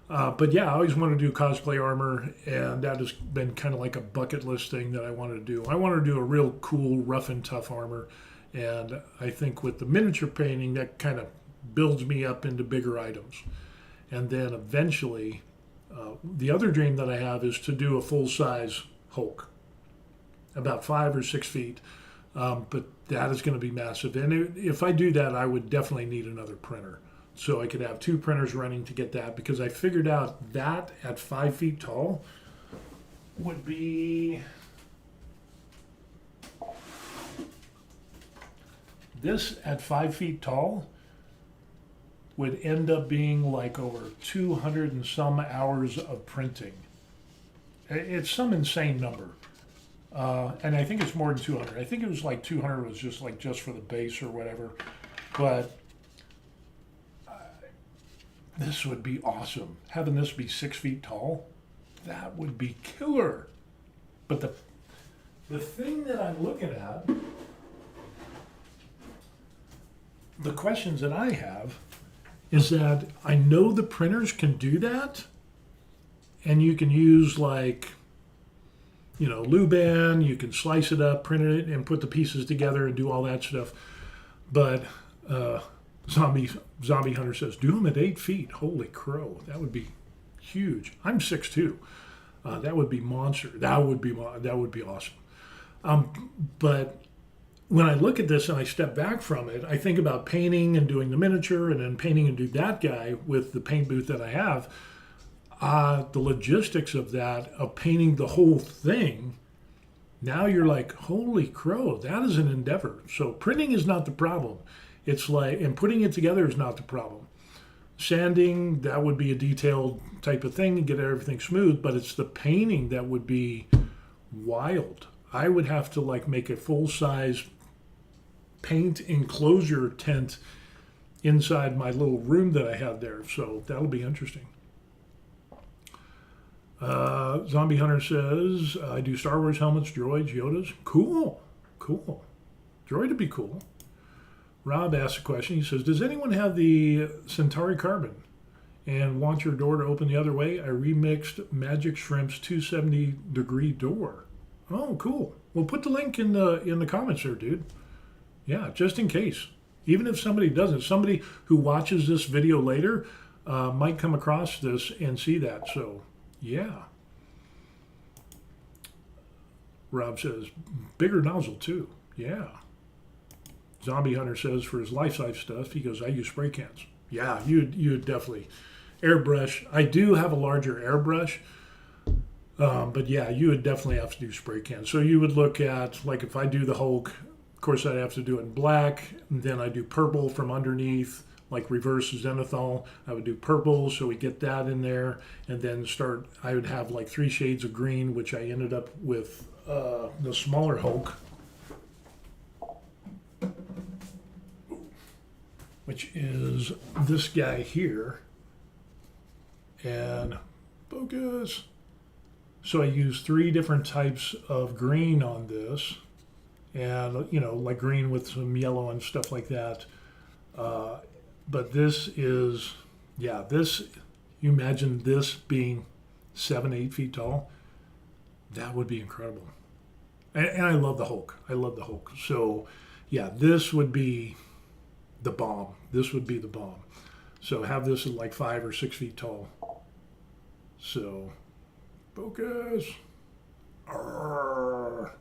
But yeah, I always wanted to do cosplay armor, and that has been kind of like a bucket list thing that I wanted to do. I wanted to do a real cool, rough and tough armor, and I think with the miniature painting, that kind of builds me up into bigger items. And then eventually, the other dream that I have is to do a full-size Hulk, about 5 or 6 feet. But that is going to be massive. And if I do that, I would definitely need another printer. So I could have 2 printers running to get that, because I figured out that at 5 feet tall would be, this at 5 feet tall would end up being like over 200 and some hours of printing. It's some insane number. And I think it's more than 200. I think it was like 200 was just for the base or whatever. But this would be awesome. Having this be 6 feet tall, that would be killer. But the thing that I'm looking at, the questions that I have, is that I know the printers can do that, and you can use like, Luban, you can slice it up, print it, and put the pieces together and do all that stuff. But Zombie Hunter says, do them at 8 feet. Holy crow, that would be huge. I'm 6'2". That would be monster. That would be awesome. But when I look at this and I step back from it, I think about painting and doing the miniature, and then painting and do that guy with the paint booth that I have. The logistics of that, of painting the whole thing, now you're like, holy crow, that is an endeavor. So printing is not the problem. It's like, and putting it together is not the problem. Sanding, that would be a detailed type of thing to get everything smooth, but it's the painting that would be wild. I would have to like make a full-size paint enclosure tent inside my little room that I have there. So that'll be interesting. Zombie Hunter says, I do Star Wars helmets, droids, Yodas. Cool. Droid would be cool. Rob asks a question. He says, does anyone have the Centauri Carbon and want your door to open the other way? I remixed Magic Shrimp's 270-degree door. Oh, cool. Well, put the link in the comments there, dude. Yeah, just in case. Even if somebody doesn't, somebody who watches this video later might come across this and see that. So, yeah. Rob says, bigger nozzle too. Yeah. Zombie Hunter says for his life-size stuff, he goes, I use spray cans. Yeah, you would definitely. Airbrush. I do have a larger airbrush. But yeah, you would definitely have to do spray cans. So you would look at, like if I do the Hulk, of course I'd have to do it in black. And then I do purple from underneath, like reverse zenithal. I would do purple, so we get that in there. And then I would have like 3 shades of green, which I ended up with the smaller Hulk, which is this guy here. And focus. So I use 3 different types of green on this, and like green with some yellow and stuff like that. But this is, you imagine this being 7-8 feet tall. That would be incredible. And I love the Hulk. So yeah, this would be the bomb. So have this at like 5 or 6 feet tall. So focus. Arrgh.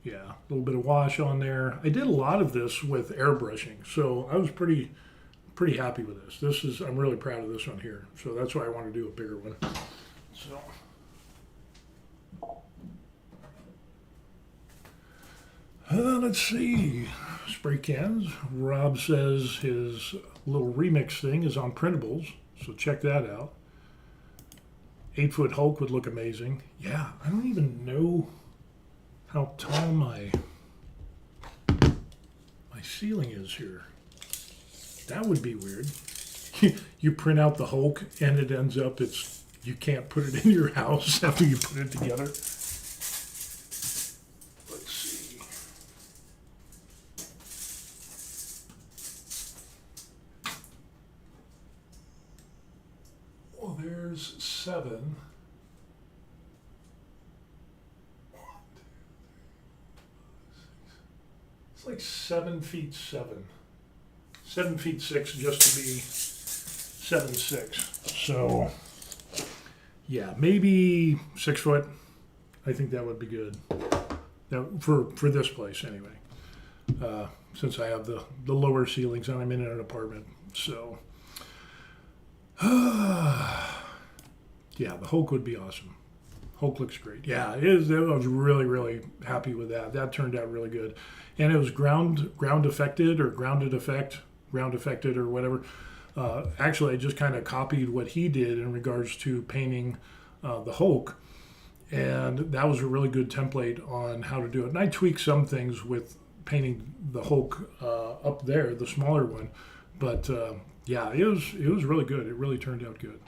Yeah, a little bit of wash on there. I did a lot of this with airbrushing, so I was pretty happy with this. I'm really proud of this one here. So that's why I want to do a bigger one. So let's see. Spray cans. Rob says his little remix thing is on printables, so check that out. 8-foot Hulk would look amazing. Yeah, I don't even know how tall my ceiling is here. That would be weird. You print out the Hulk and it ends up you can't put it in your house after you put it together. Let's see. Well, there's 7. It's like 7 feet 7. 7 feet 6 just to be 7'6". So yeah, maybe 6 foot. I think that would be good. Now, for this place anyway. Since I have the lower ceilings and I'm in an apartment. So yeah, the Hulk would be awesome. Hulk looks great. Yeah, it is. I was really happy with that. That turned out really good. And it was ground affected or ground affected or whatever. Actually, I just kind of copied what he did in regards to painting the Hulk. And that was a really good template on how to do it. And I tweaked some things with painting the Hulk up there, the smaller one. But yeah, it was really good. It really turned out good.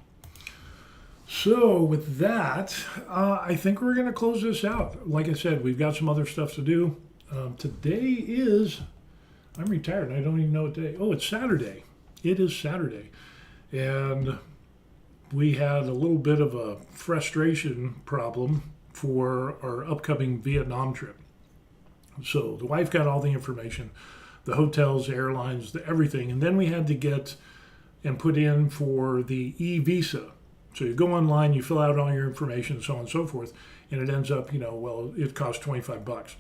So with that, I think we're going to close this out. Like I said, we've got some other stuff to do. Today I'm retired and I don't even know what day. Oh, it's Saturday. It is Saturday. And we had a little bit of a frustration problem for our upcoming Vietnam trip. So the wife got all the information, the hotels, airlines, everything. And then we had to get and put in for the e-visa. So you go online, you fill out all your information, so on and so forth, and it ends up, it costs $25.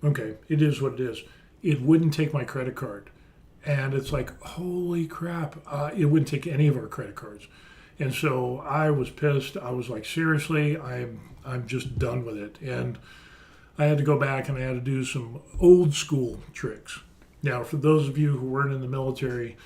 Okay, it is what it is. It wouldn't take my credit card. And it's like, holy crap, it wouldn't take any of our credit cards. And so I was pissed. I was like, seriously, I'm just done with it. And I had to go back and I had to do some old school tricks. Now, for those of you who weren't in the military,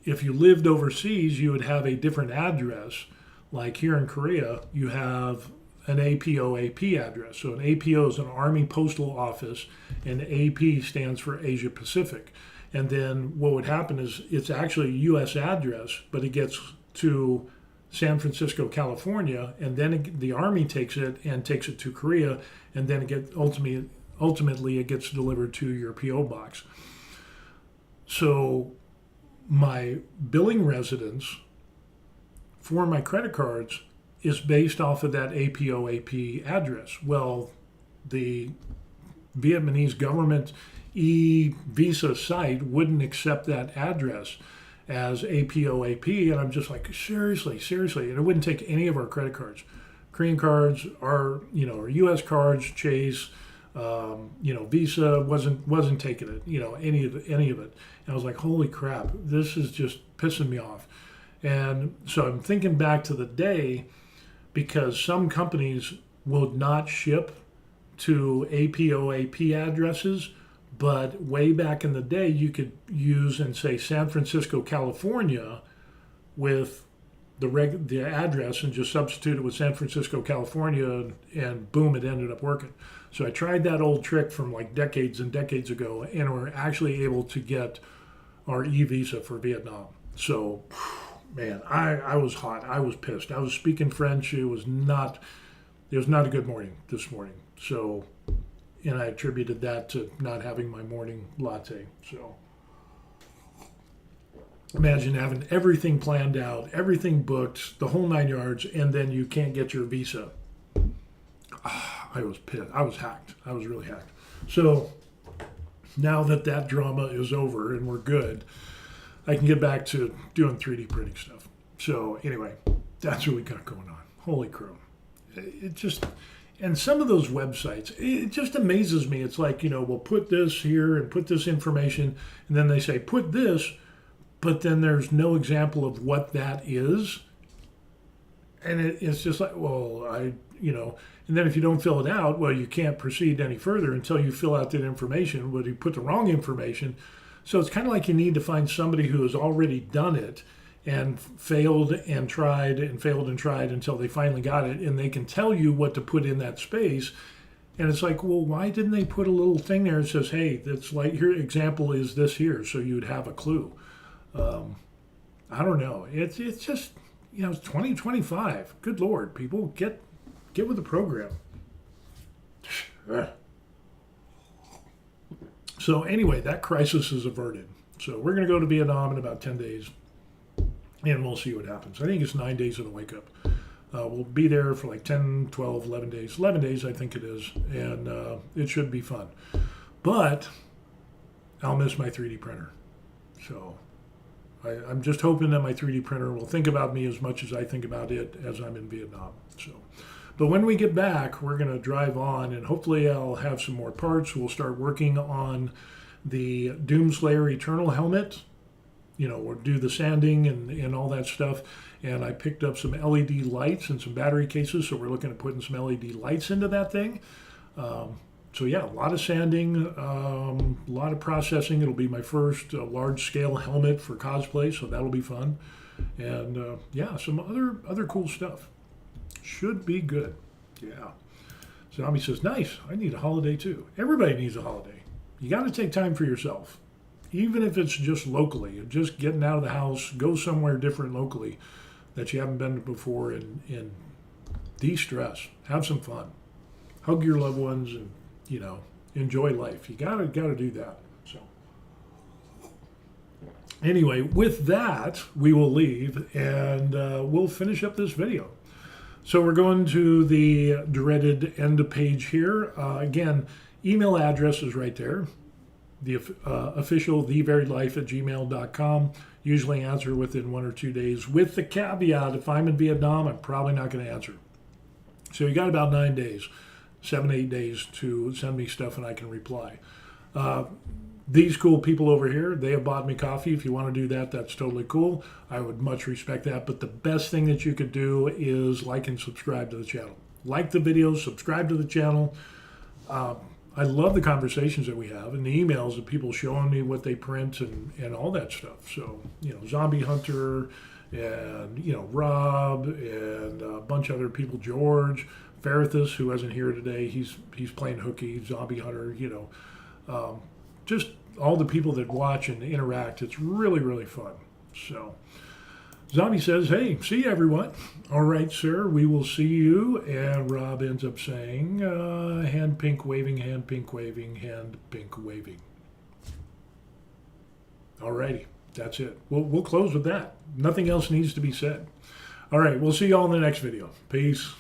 if you lived overseas, you would have a different address. Like here in Korea, you have an APOAP address. So an APO is an Army Postal Office, and AP stands for Asia Pacific. And then what would happen is it's actually a U.S. address, but it gets to San Francisco, California, and then the Army takes it and takes it to Korea, and then it gets ultimately it gets delivered to your PO box. So my billing residence for my credit cards is based off of that APOAP address. Well, the Vietnamese government e-visa site wouldn't accept that address as APOAP, and I'm just like, seriously, and it wouldn't take any of our credit cards, Korean cards, our our U.S. cards, Chase, Visa wasn't taking it, any of it. And I was like, holy crap, this is just pissing me off. And so I'm thinking back to the day, because some companies will not ship to APOAP addresses. But way back in the day, you could use and say San Francisco, California, with the address and just substitute it with San Francisco, California, and boom, it ended up working. So I tried that old trick from like decades and decades ago, and we're actually able to get our e-visa for Vietnam. So, man, I was hot. I was pissed. I was speaking French. It was not a good morning this morning. So. And I attributed that to not having my morning latte. So imagine having everything planned out, everything booked, the whole 9 yards, and then you can't get your visa. I was pissed. I was hacked. I was really hacked. So now that drama is over and we're good, I can get back to doing 3D printing stuff. So anyway, that's what we got going on. Holy crow. It just... And some of those websites, it just amazes me. It's like, we'll put this here and put this information, and then they say, put this, but then there's no example of what that is. And it's just like, well, and then if you don't fill it out, well, you can't proceed any further until you fill out that information, but you put the wrong information. So it's kind of like you need to find somebody who has already done it and failed and tried until they finally got it, and they can tell you what to put in that space. And it's like, well, why didn't they put a little thing there that says, hey, that's like, your example is this here, so you'd have a clue. I don't know. It's just, it's 2025. Good Lord, people, get with the program. So anyway, that crisis is averted. So we're going to go to Vietnam in about 10 days. And we'll see what happens. I think it's 9 days of the wake up. We'll be there for like 10, 12, 11 days. 11 days, I think it is. And it should be fun. But I'll miss my 3D printer. So I'm just hoping that my 3D printer will think about me as much as I think about it as I'm in Vietnam. So, but when we get back, we're going to drive on, and hopefully I'll have some more parts. We'll start working on the Doomslayer Eternal helmet. We'll do the sanding and all that stuff. And I picked up some LED lights and some battery cases, so we're looking at putting some LED lights into that thing. So yeah, a lot of sanding, a lot of processing. It'll be my first large-scale helmet for cosplay, so that'll be fun. And yeah, some other cool stuff. Should be good. Yeah. Zombie says, nice, I need a holiday too. Everybody needs a holiday. You got to take time for yourself. Even if it's just locally, just getting out of the house, go somewhere different locally that you haven't been to before, and de-stress, have some fun, hug your loved ones, and enjoy life. You gotta do that. So anyway, with that, we will leave, and we'll finish up this video. So we're going to the dreaded end page here. Again, email address is right there. The official thevariedlife@gmail.com. Usually answer within 1 or 2 days, with the caveat, if I'm in Vietnam, I'm probably not going to answer. So you got about 9 days, 7, 8 days to send me stuff, and I can reply. These cool people over here, they have bought me coffee. If you want to do that, that's totally cool. I would much respect that. But the best thing that you could do is like and subscribe to the channel. Like the videos, subscribe to the channel. I love the conversations that we have and the emails of people showing me what they print and all that stuff. So, Zombie Hunter and, Rob and a bunch of other people, George, Ferrithus, who wasn't here today, he's playing hooky, Zombie Hunter, just all the people that watch and interact. It's really, really fun. So Zombie says, hey, see you, everyone. All right, sir, we will see you. And Rob ends up saying, hand pink waving, hand pink waving, hand pink waving. All righty, that's it. We'll close with that. Nothing else needs to be said. All right, we'll see you all in the next video. Peace.